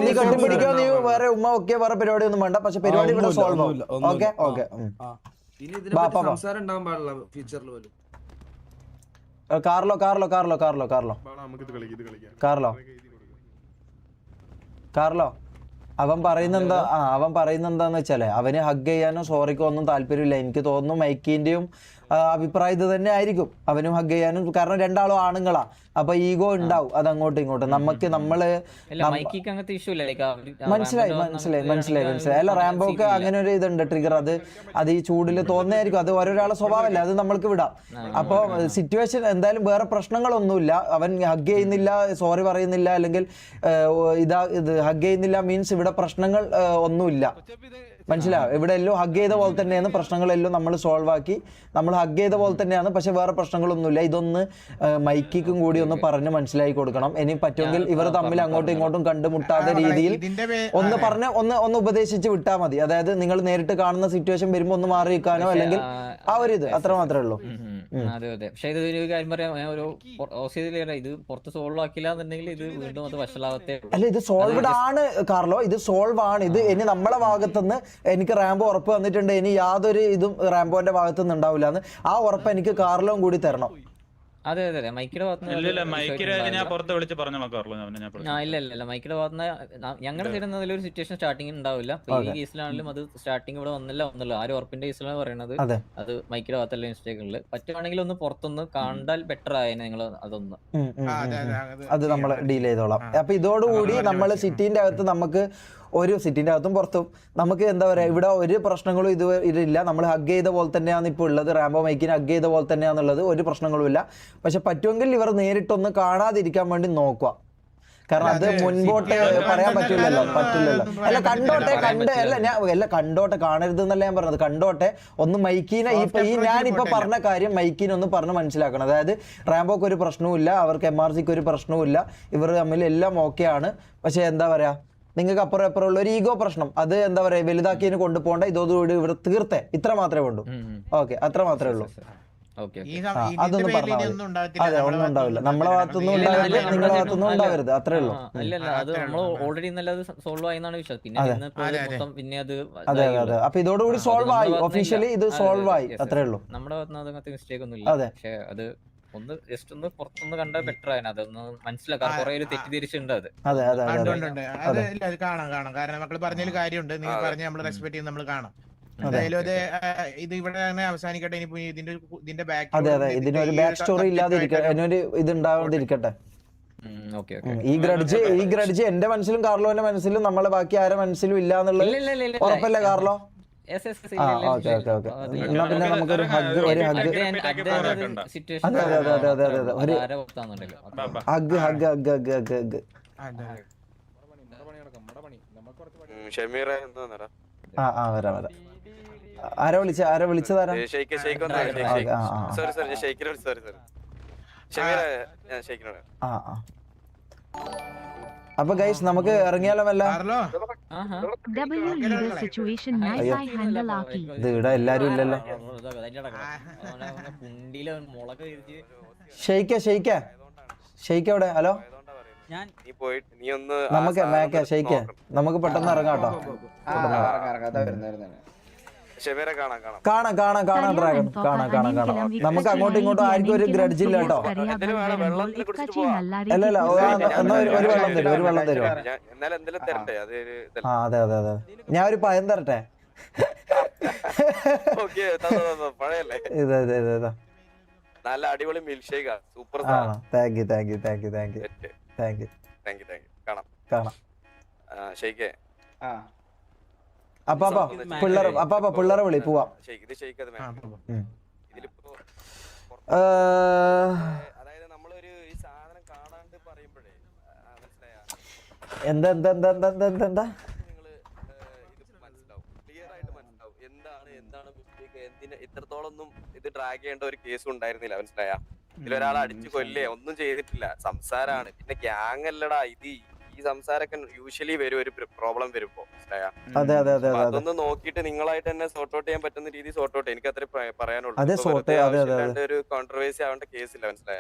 നീ കെട്ടിപ്പിടിക്കോ, നീ വേറെ ഉമ്മ ഒക്കെ വേറെ പരിപാടി ഒന്നും വേണ്ട, പക്ഷെ പരിപാടി ഇവിടെ സോൾവ് ആവും. ഓക്കെ കാർലോ അവൻ പറയുന്നെന്താന്ന് വെച്ചാലേ, അവന് ഹഗ് ചെയ്യാനോ സോറിക്കോ ഒന്നും താല്പര്യമില്ല. എനിക്ക് തോന്നുന്നു മൈക്കിന്റെയും അഭിപ്രായം ഇത് തന്നെ ആയിരിക്കും. അവനും ഹഗ് ചെയ്യാനും, കാരണം രണ്ടാളും ആണുങ്ങളാ, അപ്പൊ ഈഗോ ഉണ്ടാവും. അത് അങ്ങോട്ടും ഇങ്ങോട്ടും മനസ്സിലായി. അല്ല, റാംബോക്ക് അങ്ങനെ ഒരു ഇതുണ്ട്, ട്രിഗർ. അത് ഈ ചൂടിൽ തോന്നുന്നതായിരിക്കും, അത് ഓരോരാളെ സ്വഭാവമല്ല, അത് നമ്മൾക്ക് വിടാം. അപ്പൊ സിറ്റുവേഷൻ എന്തായാലും വേറെ പ്രശ്നങ്ങളൊന്നുമില്ല. അവൻ ഹഗ് ചെയ്യുന്നില്ല, സോറി പറയുന്നില്ല, അല്ലെങ്കിൽ ഇത് ഹഗ് ചെയ്യുന്നില്ല മീൻസ് ഇവിടെ പ്രശ്നങ്ങൾ ഒന്നുമില്ല. മനസ്സിലാവും, ഇവിടെ എല്ലാം ഹഗ് ചെയ്ത പോലെ തന്നെയാണ്, പ്രശ്നങ്ങളെല്ലാം നമ്മൾ സോൾവ് ആക്കി, നമ്മൾ ഹഗ് ചെയ്ത പോലെ തന്നെയാണ്, പക്ഷെ വേറെ പ്രശ്നങ്ങളൊന്നുമില്ല. ഇതൊന്ന് മൈക്കിക്കും കൂടി ഒന്ന് പറഞ്ഞ് മനസ്സിലാക്കി കൊടുക്കണം. ഇനി പറ്റുമെങ്കിൽ ഇവർ തമ്മിൽ അങ്ങോട്ടും ഇങ്ങോട്ടും കണ്ടുമുട്ടാത്ത രീതിയിൽ ഒന്ന് പറഞ്ഞ് ഒന്ന് ഉപദേശിച്ച് വിട്ടാൽ മതി. അതായത് നിങ്ങൾ നേരിട്ട് കാണുന്ന സിറ്റുവേഷൻ വരുമ്പോൾ ഒന്ന് മാറി നിൽക്കാനോ, അല്ലെങ്കിൽ ആ ഒരു ഇത് അത്ര മാത്രമേ ഉള്ളൂ. അതെ, പക്ഷെ ഇത് ഒരു കാര്യം പറയാം, ഒരു ഇത് പുറത്ത് സോൾവ് ആക്കില്ല എന്നുണ്ടെങ്കിൽ ഇത് വീണ്ടും അത് വഷളാവത്തെ. അല്ല, ഇത് സോൾവ്ഡ് ആണ് കാർലോ, ഇത് സോൾവ് ആണ്. ഇത് ഇനി നമ്മളെ ഭാഗത്തുനിന്ന് എനിക്ക് റാംബോ ഉറപ്പ് വന്നിട്ടുണ്ട്, ഇനി യാതൊരു ഇതും റാംബോന്റെ ഭാഗത്തുനിന്ന് ഉണ്ടാവില്ല എന്ന്. ആ ഉറപ്പ് എനിക്ക് കാർലോം കൂടി തരണം. അതെ മൈക്കിയുടെ ഭാഗത്തുനിന്ന് മൈക്കിയുടെ ഞങ്ങളുടെ തരുന്നതിൽ ഒരു സിറ്റുവേഷൻ സ്റ്റാർട്ടിംഗ് ഉണ്ടാവില്ല. ഈ കേസിലാണെങ്കിലും അത് സ്റ്റാർട്ടിംഗ് ഇവിടെ വന്നില്ല. ആരും ഉറപ്പിന്റെ കേസിലാണ് പറയുന്നത്. അത് മൈക്കിയുടെ ഭാഗത്തല്ല മിസ്റ്റേക്ക് ഉള്ളത്. പറ്റുവാണെങ്കിൽ ഒന്ന് പുറത്തൊന്ന് കണ്ടാൽ ബെറ്റർ ആയതിനെ നിങ്ങൾ അതൊന്ന് അത് നമ്മൾ ഡീൽ ചെയ്തോളാം. അപ്പൊ ഇതോടുകൂടി നമ്മൾ സിറ്റിന്റെ അകത്ത് നമുക്ക് ഒരു സിറ്റിന്റെ അകത്തും പുറത്തും നമുക്ക് എന്താ പറയാ, ഇവിടെ ഒരു പ്രശ്നങ്ങളും ഇതില്ല. നമ്മൾ ഹഗ് ചെയ്ത പോലെ തന്നെയാണ് ഇപ്പോൾ ഉള്ളത്. റാംബോ മൈക്കിനെ ഹഗ് ചെയ്ത പോലെ തന്നെയാണുള്ളത്, ഒരു പ്രശ്നങ്ങളും ഇല്ല. പക്ഷെ പറ്റുമെങ്കിൽ ഇവർ നേരിട്ടൊന്ന് കാണാതിരിക്കാൻ വേണ്ടി നോക്കുക. കാരണം അത് മുൻപോട്ട് പറയാൻ പറ്റില്ലല്ലോ. അല്ല, കണ്ടോട്ടെ, കാണരുത് എന്നല്ല ഞാൻ പറഞ്ഞത്. കണ്ടോട്ടെ, ഒന്ന് മൈക്കിനെ ഞാനിപ്പോ പറഞ്ഞ കാര്യം മൈക്കിനെ ഒന്ന് പറഞ്ഞ് മനസ്സിലാക്കണം. അതായത് റാംബോക്ക് ഒരു പ്രശ്നവും ഇല്ല, അവർക്ക് MRCക്ക് ഒരു പ്രശ്നവും ഇല്ല, ഇവർ തമ്മിൽ എല്ലാം ഓക്കെ ആണ്. പക്ഷെ എന്താ പറയാ, നിങ്ങൾക്ക് അപ്പുറം ഉള്ള ഒരു ഈഗോ പ്രശ്നം, അത് എന്താ പറയാ, വലുതാക്കിയതിന് കൊണ്ടുപോകണ്ട, ഇതോടുകൂടി ഇവിടെ തീർത്തേ, ഇത്ര മാത്രമേ ഉള്ളൂ. ഓക്കെ, അത്ര മാത്രമേ ഉള്ളൂ. അതൊന്നും പറഞ്ഞാൽ അതെ, ഒന്നും ഉണ്ടാവില്ല. നമ്മളെ ഭാഗത്തൊന്നും ഉണ്ടാവില്ല, നിങ്ങളുടെ ഭാഗത്തൊന്നും ഉണ്ടാവരുത്, അത്രേ ഉള്ളൂ. അതെ. അപ്പൊ ഇതോടുകൂടി സോൾവ് ആയി, ഒഫീഷ്യലി ഇത് സോൾവ് ആയി, അത്രേ ഉള്ളൂ. നമ്മുടെ ഭാഗത്ത് മിസ്റ്റേക്ക് ഒന്നും ഇല്ല. പക്ഷെ അത് ഒന്ന് ജസ്റ്റ് ഒന്ന് പുറത്തൊന്ന് കണ്ടാൽ ബെറ്റർ ആയിരുന്നു. അതൊന്ന് മനസ്സിലാക്കാം, കുറെ ഒരു തെറ്റിദ്ധരിച്ചുണ്ട്. അത് കാണാം. കാരണം മക്കള് പറഞ്ഞതിൽ കാര്യമുണ്ട്. നിങ്ങൾ പറഞ്ഞ നമ്മൾ റെസ്പെക്ട് ചെയ്ത് നമ്മൾ കാണാം. എന്തായാലും അത് ഇത് ഇവിടെ അവസാനിക്കട്ടെ. ഇനി ഇതിന്റെ ഇതിനൊരു ബാക്ക് സ്റ്റോറി ഇല്ലാതിരിക്കട്ടെ, ഇത് ഉണ്ടാവാതിരിക്കട്ടെ. ഈ ഗ്രഡ്ജ് എന്റെ മനസ്സിലും കാർലോന്റെ മനസ്സിലും നമ്മളെ ബാക്കി ആരുടെ മനസ്സിലും ഇല്ല എന്നുള്ളത് ഉറപ്പല്ലേ കാർലോ? ഓക്കെ. എന്നാ പിന്നെ നമുക്കൊരു ഹഗ് വരാം. ആരാ വിളിച്ചതാരാ? ഷെയ്ക്ക് സോറി ഷെയ്ക്കിനോട് സോറി ഷെയ്ക്കിനോട്. അപ്പൊ ഗൈസ് നമുക്ക് ഇറങ്ങിയാലോ വല്ല? ഇത് ഇവിടെ എല്ലാരും ഇല്ലല്ലോ. ഷെയ്ക്ക് എവിടെ? ഹലോ, നമുക്ക് പെട്ടെന്ന് ഇറങ്ങാം കേട്ടോ. കാണാം ഡ്രാഗൺ, കാണാം. നമുക്ക് അങ്ങോട്ടും ഇങ്ങോട്ടും ആർക്കും ഒരു ഗ്രഡ്ജ് ഇല്ല കേട്ടോ. അല്ലല്ല, ഒരു വെള്ളം തരുമോ? ആ അതെ. ഞാൻ ഒരു പയം തരട്ടെ? ഇതാ നല്ല അടിപൊളി milk shake, super. Thank you. കാണാം. ഷേക്ക് പിള്ളേരെ വിളി പോവാം. അതായത് നമ്മളൊരു ഈ സാധനം കാണാണ്ട് പറയുമ്പോഴേ എന്താ നിങ്ങള് ഇത് മനസ്സിലാവും, ക്ലിയർ ആയിട്ട് മനസ്സിലാവും എന്താണ് മിസ്റ്റേക്ക്, ഇത്രത്തോളൊന്നും ഇത് ഡ്രാഗ് ചെയ്യേണ്ട ഒരു കേസ് ഉണ്ടായിരുന്നില്ല. മനസ്സിലായ? ഇതിലൊരാളെ അടിച്ചു കൊല്ലേ ഒന്നും ചെയ്തിട്ടില്ല, സംസാരാണ്. പിന്നെ ഗ്യാങ് അല്ലടാ ഇത്. ഈ സംസാരമൊക്കെ യൂഷ്വലി വരും ഒരു പ്രോബ്ലം വരുമ്പോ. അതൊന്ന് നോക്കിയിട്ട് നിങ്ങളായിട്ട് തന്നെ സോർട്ട് ഔട്ട് ചെയ്യാൻ പറ്റുന്ന രീതി സോർട്ട് ഔട്ട്. എനിക്ക് അത്ര പറയാനുള്ളൂ. ഒരു കോൺട്രവേഴ്സി ആവേണ്ട കേസില്ല. മനസ്സിലായ?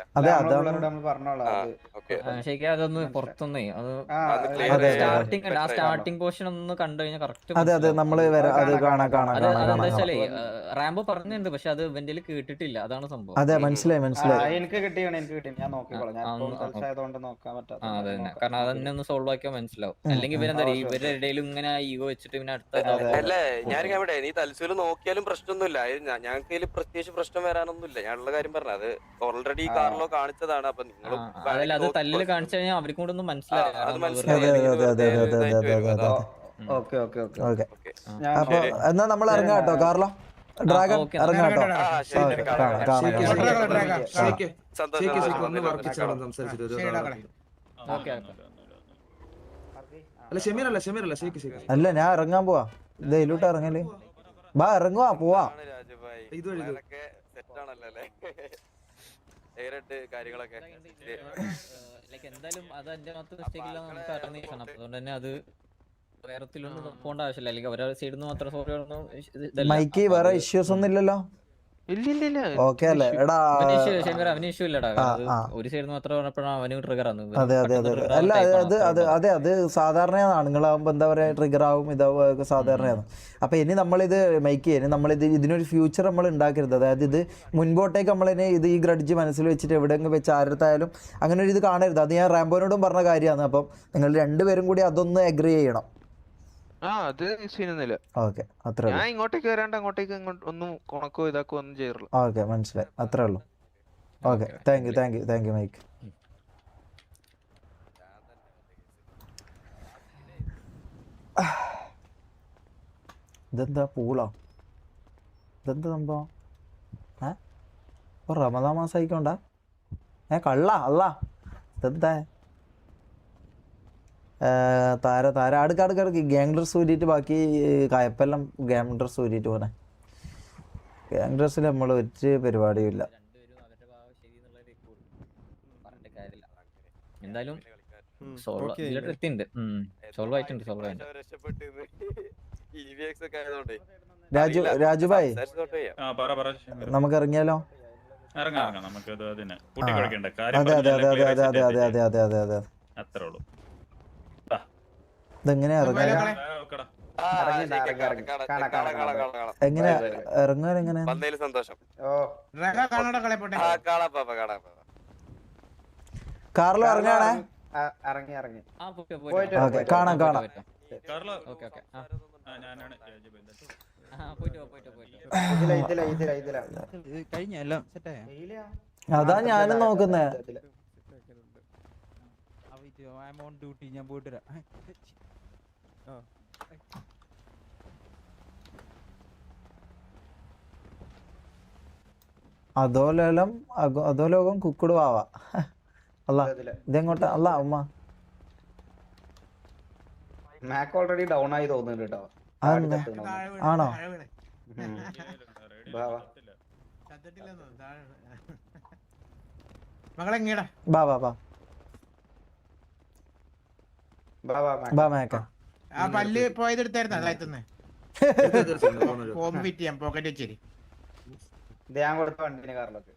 സ്റ്റാർട്ടിംഗ് പോർഷൻ ഒന്ന് കണ്ടു കഴിഞ്ഞാൽ കറക്റ്റ്. റാംബോ പറഞ്ഞിട്ടുണ്ട്, പക്ഷെ അത് ഇവന്റിൽ കേട്ടിട്ടില്ല. അതാണ് സംഭവം. അതെ, മനസ്സിലായി. എനിക്ക് കിട്ടി, ഞാൻ നോക്കിക്കോളാം. കാരണം അതന്നെ ഒന്ന് സോൾവ് ആക്കിയാൽ മനസ്സിലാവും. അല്ലെങ്കിൽ ഇവരെന്താ ഇവരുടെ ഇടയിലും ഇങ്ങനെ ഈഗോ വെച്ചിട്ട് പിന്നെ അല്ലേ ഞാൻ ഇവിടെ നീ തൽസൂല് നോക്കിയാലും പ്രശ്നമൊന്നുമില്ല. ഞങ്ങൾക്ക് ഇതിൽ പ്രത്യേകിച്ച് പ്രശ്നം വരാനൊന്നുമില്ല. ഞാനുള്ള കാര്യം പറഞ്ഞത് അത് ഓൾറെഡി കാറിലോ കാണിച്ചതാണ്. അപ്പൊ നിങ്ങൾ അതല്ല, അത് തല്ലില് കാണിച്ചു കഴിഞ്ഞാൽ അവർക്കും കൂടെ ഒന്നും മനസ്സിലായി. അപ്പൊ എന്നാ നമ്മൾ ഇറങ്ങാം കേട്ടോ. കാർലോ, ഡ്രാഗൺ ഇറങ്ങാം കേട്ടോ. അല്ല, ഞാൻ ഇറങ്ങാൻ പോവാ. ഇത് ഇതിലോട്ട് ഇറങ്ങല്. ബാ ഇറങ്ങുവാ, പോവാ. എന്തായാലും അത് എന്റെ മാത്രം മിസ്റ്റേക്ക് ഇല്ല, നമുക്ക് അറിഞ്ഞിരിക്കണം. അതുകൊണ്ട് തന്നെ അത് വേറെ പോകേണ്ട ആവശ്യമില്ല. അല്ലെങ്കിൽ അവരുടെ സൈഡിൽ നിന്ന് മാത്രം സോറി. മൈക്ക് വേറെ ഇഷ്യൂസ് ഒന്നും ഇല്ലല്ലോ? ഓക്കെ അല്ലേ? എടാ അവന് ഇഷ്യൂ ഇല്ലടാ. ഒരു സൈഡിൽ മാത്രം പറഞ്ഞപ്പോഴാണ് അവന് ട്രിഗർ ആകുന്നത്. അതെ. അല്ല, അത് സാധാരണയാണ്. ആണുങ്ങളാവുമ്പോ എന്താ പറയാ, ട്രിഗർ ആവും, ഇതാവും, സാധാരണയാണ്. അപ്പൊ ഇനി നമ്മളിത് ഇതിനൊരു ഫ്യൂച്ചർ നമ്മൾ ഉണ്ടാക്കരുത്. അതായത് ഇത് മുൻപോട്ടേക്ക് നമ്മളിനി ഈ ഗ്രഡ്ജ് മനസ്സിൽ വെച്ചിട്ട് എവിടെയെങ്കിലും വെച്ച് ആരത്തായാലും അങ്ങനെ ഒരു ഇത് കാണരുത്. അത് ഞാൻ റാംബോനോടും പറഞ്ഞ കാര്യമാണ്. അപ്പം നിങ്ങൾ രണ്ടുപേരും കൂടി അതൊന്ന് അഗ്രി ചെയ്യണം. അത് സീനൊന്നുമില്ല. ഓക്കെ, അത്രേ ഉള്ളൂ. ഞാൻ ഇങ്ങോട്ടേക്ക് വരാണ്ട് അങ്ങോട്ടേക്ക് ഒന്നും കൊണക്കോ ഇതാക്കോ ഒന്നും ചെയ്യാറില്ല. ഓക്കെ, മനസ്സിലായി. അത്രേ ഉള്ളൂ. Okay, thank you Mike. ഇതെന്താ പൂളോ? ഇതെന്താ സംഭവം? ഇപ്പൊ റമദാൻ മാസം ആയിക്കോണ്ടാ? കള്ള ഇതെന്താ? താര അടുക്ക് ഗ്യാങ് ഡ്രസ് ഊരിയിട്ട് ബാക്കി കായപ്പെല്ലാം ഗ്യാങ് ഡ്രസ് ഊരിയിട്ട് പോണേ. ഗ്യാങ് ഡ്രസ്സിൽ നമ്മൾ ഒരു പരിപാടിയും ഇല്ല. എന്തായാലും രാജുഭായ്, നമുക്ക് ഇറങ്ങിയാലോ? അതെ. ഇതെങ്ങനെയാ എങ്ങനെ ഇറങ്ങാൻ? എങ്ങനെ? സന്തോഷം. കാറിലോ ഇറങ്ങാണേ? കാണാം. അതാ ഞാനും നോക്കുന്നേ. അധോലോകം കുക്കുട് വാവാ. അല്ല, ഇതെങ്ങോട്ടാ? അല്ല ഉമ്മ മാക്ക് ഓൾറെഡി ഡൗൺ ആയി തോന്നുന്നുണ്ട് കേട്ടോ. ആണോ? മകളെങ്ങടാ ബാ ബാ ബാ ബാ മേക്ക ആ പല്ല് പോയത് എടുത്തായിരുന്നു അതായത്തുനിന്ന് ഫോം ഫിറ്റ് ചെയ്യാം പോക്കറ്റ് വെച്ചേരി ഞാൻ കൊടുത്ത വണ്ടിന് കാറിലൊക്കെ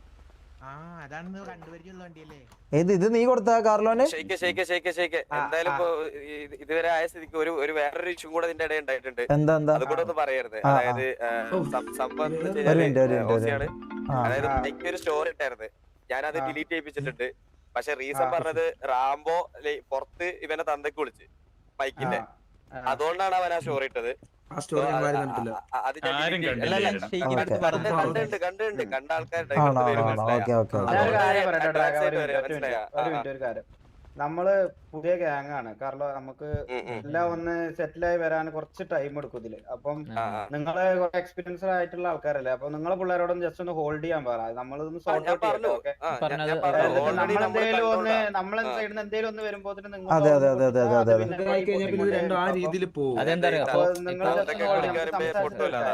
ആ അതാണ് കണ്ടുപരിചയുള്ള വണ്ടിയല്ലേ ഏത് ഇത് നീ കൊടുത്ത കാർലോന് എന്തായാലും ഇപ്പൊ ഇതുവരെ ആയ സ്ഥിതിക്ക് ഒരു വേറൊരു ഇഷ്യൂ കൂടെ ഇതിന്റെ ഇടയിൽ ഉണ്ടായിട്ടുണ്ട്. എന്താ അതുകൂടെ ഒന്ന് പറയരുത്. അതായത് സംഭവം അതായത് എനിക്ക് ഒരു സ്റ്റോറി ഇട്ടായിരുന്നു, ഞാനത് ഡിലീറ്റ് ചെയ്യിപ്പിച്ചിട്ടുണ്ട്. പക്ഷെ റീസൺ പറഞ്ഞത് റാംബോ പുറത്ത് ഇവനെ തന്തയ്ക്ക് വിളിച്ച് മൈക്കിന്റെ, അതുകൊണ്ടാണ് അവൻ ആ സ്റ്റോറി ഇട്ടത്. അത് കണ്ടിട്ടുണ്ട് കണ്ട ആൾക്കാരുടെ ഒരു കാര്യം, നമ്മള് പുതിയ ഗ്യാങ് ആണ്. കാരണം നമുക്ക് എല്ലാം ഒന്ന് സെറ്റിലായി വരാൻ കുറച്ച് ടൈം എടുക്കും ഇതില്. അപ്പം നിങ്ങള് കുറെ എക്സ്പീരിയൻസ്ഡ് ആയിട്ടുള്ള ആൾക്കാരല്ലേ, അപ്പൊ നിങ്ങളെ പിള്ളേരോടൊന്ന് ജസ്റ്റ് ഒന്ന് ഹോൾഡ് ചെയ്യാൻ പറ. നമ്മളൊന്ന് സോർട്ട് ഔട്ട് നമ്മളെന്തേലും ഒന്ന് നമ്മളെ സൈഡിൽ നിന്ന് എന്തേലും ഒന്ന് വരുമ്പോ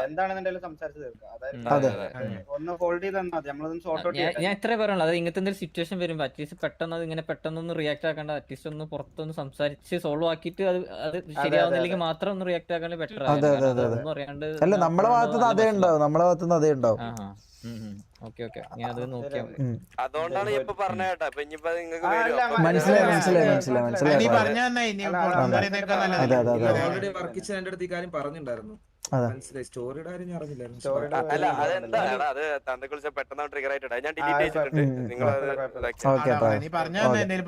എന്താണെന്നുണ്ടെങ്കിലും സംസാരിച്ച് തീർക്കാം. അതായത് ഒന്ന് ഹോൾഡ് ചെയ്ത് തന്നാൽ മതി, നമ്മളൊന്ന് സോർട്ട് ഔട്ട് ചെയ്യാം. ഞാൻ ഇത്രേ പറയുള്ളൂ, അത് ഇങ്ങനത്തെ എന്തെങ്കിലും സിറ്റുവേഷൻ വരുമ്പോ അറ്റ്ലീസ്റ്റ് പെട്ടെന്ന് അത് ഇങ്ങനെ പെട്ടെന്നൊന്ന് റിയാക്ട് ആക്കേണ്ട, അറ്റ്ലീസ്റ്റ് ഒന്ന് പുറത്തൊന്ന് സംസാരിച്ച് സോൾവ് ആക്കിയിട്ട് അത് ശരിയാവുന്നില്ലെങ്കിൽ മാത്രം ഒന്ന് റിയാക്ട് ആക്കാൻ ബെറ്റർ. അറിയാണ്ട് അല്ല നമ്മളെ ഭാഗത്തുനിന്ന് അതേ ഉണ്ടാവും, നമ്മളെ ഭാഗത്തുനിന്ന് അതേ ഉണ്ടാവും. ഓക്കെ ഓക്കെ, ഞാൻ അത് നോക്കിയാ അതുകൊണ്ടാണ് ഇപ്പൊ പറഞ്ഞ കേട്ടോ. അപ്പൊ ഇനിയിപ്പോ നിങ്ങൾക്ക് മനസ്സിലായി മനസ്സിലായി മനസ്സിലായി മനസ്സിലായി. ഓൾറെഡി വർക്കിച്ച് എന്റെ അടുത്ത് ഈ കാര്യം പറഞ്ഞിട്ടുണ്ടായിരുന്നു. സ്റ്റോറിയുടെ കാര്യം ഞാൻ അറിഞ്ഞില്ലായിരുന്നു. അല്ല അതെന്താ അത് തന്തയ്ക്ക് വിളിച്ച പെട്ടെന്ന് ട്രിഗർ ആയിട്ടാ ഞാൻ ഡിലീറ്റ് ചെയ്തിട്ടുണ്ട്. നിങ്ങൾ ഓക്കെ പറഞ്ഞ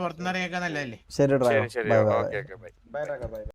പുറത്തുനിന്ന് അറിയാൻ നല്ലതല്ലേ. ശരി ശരി ഓക്കെ ബൈ.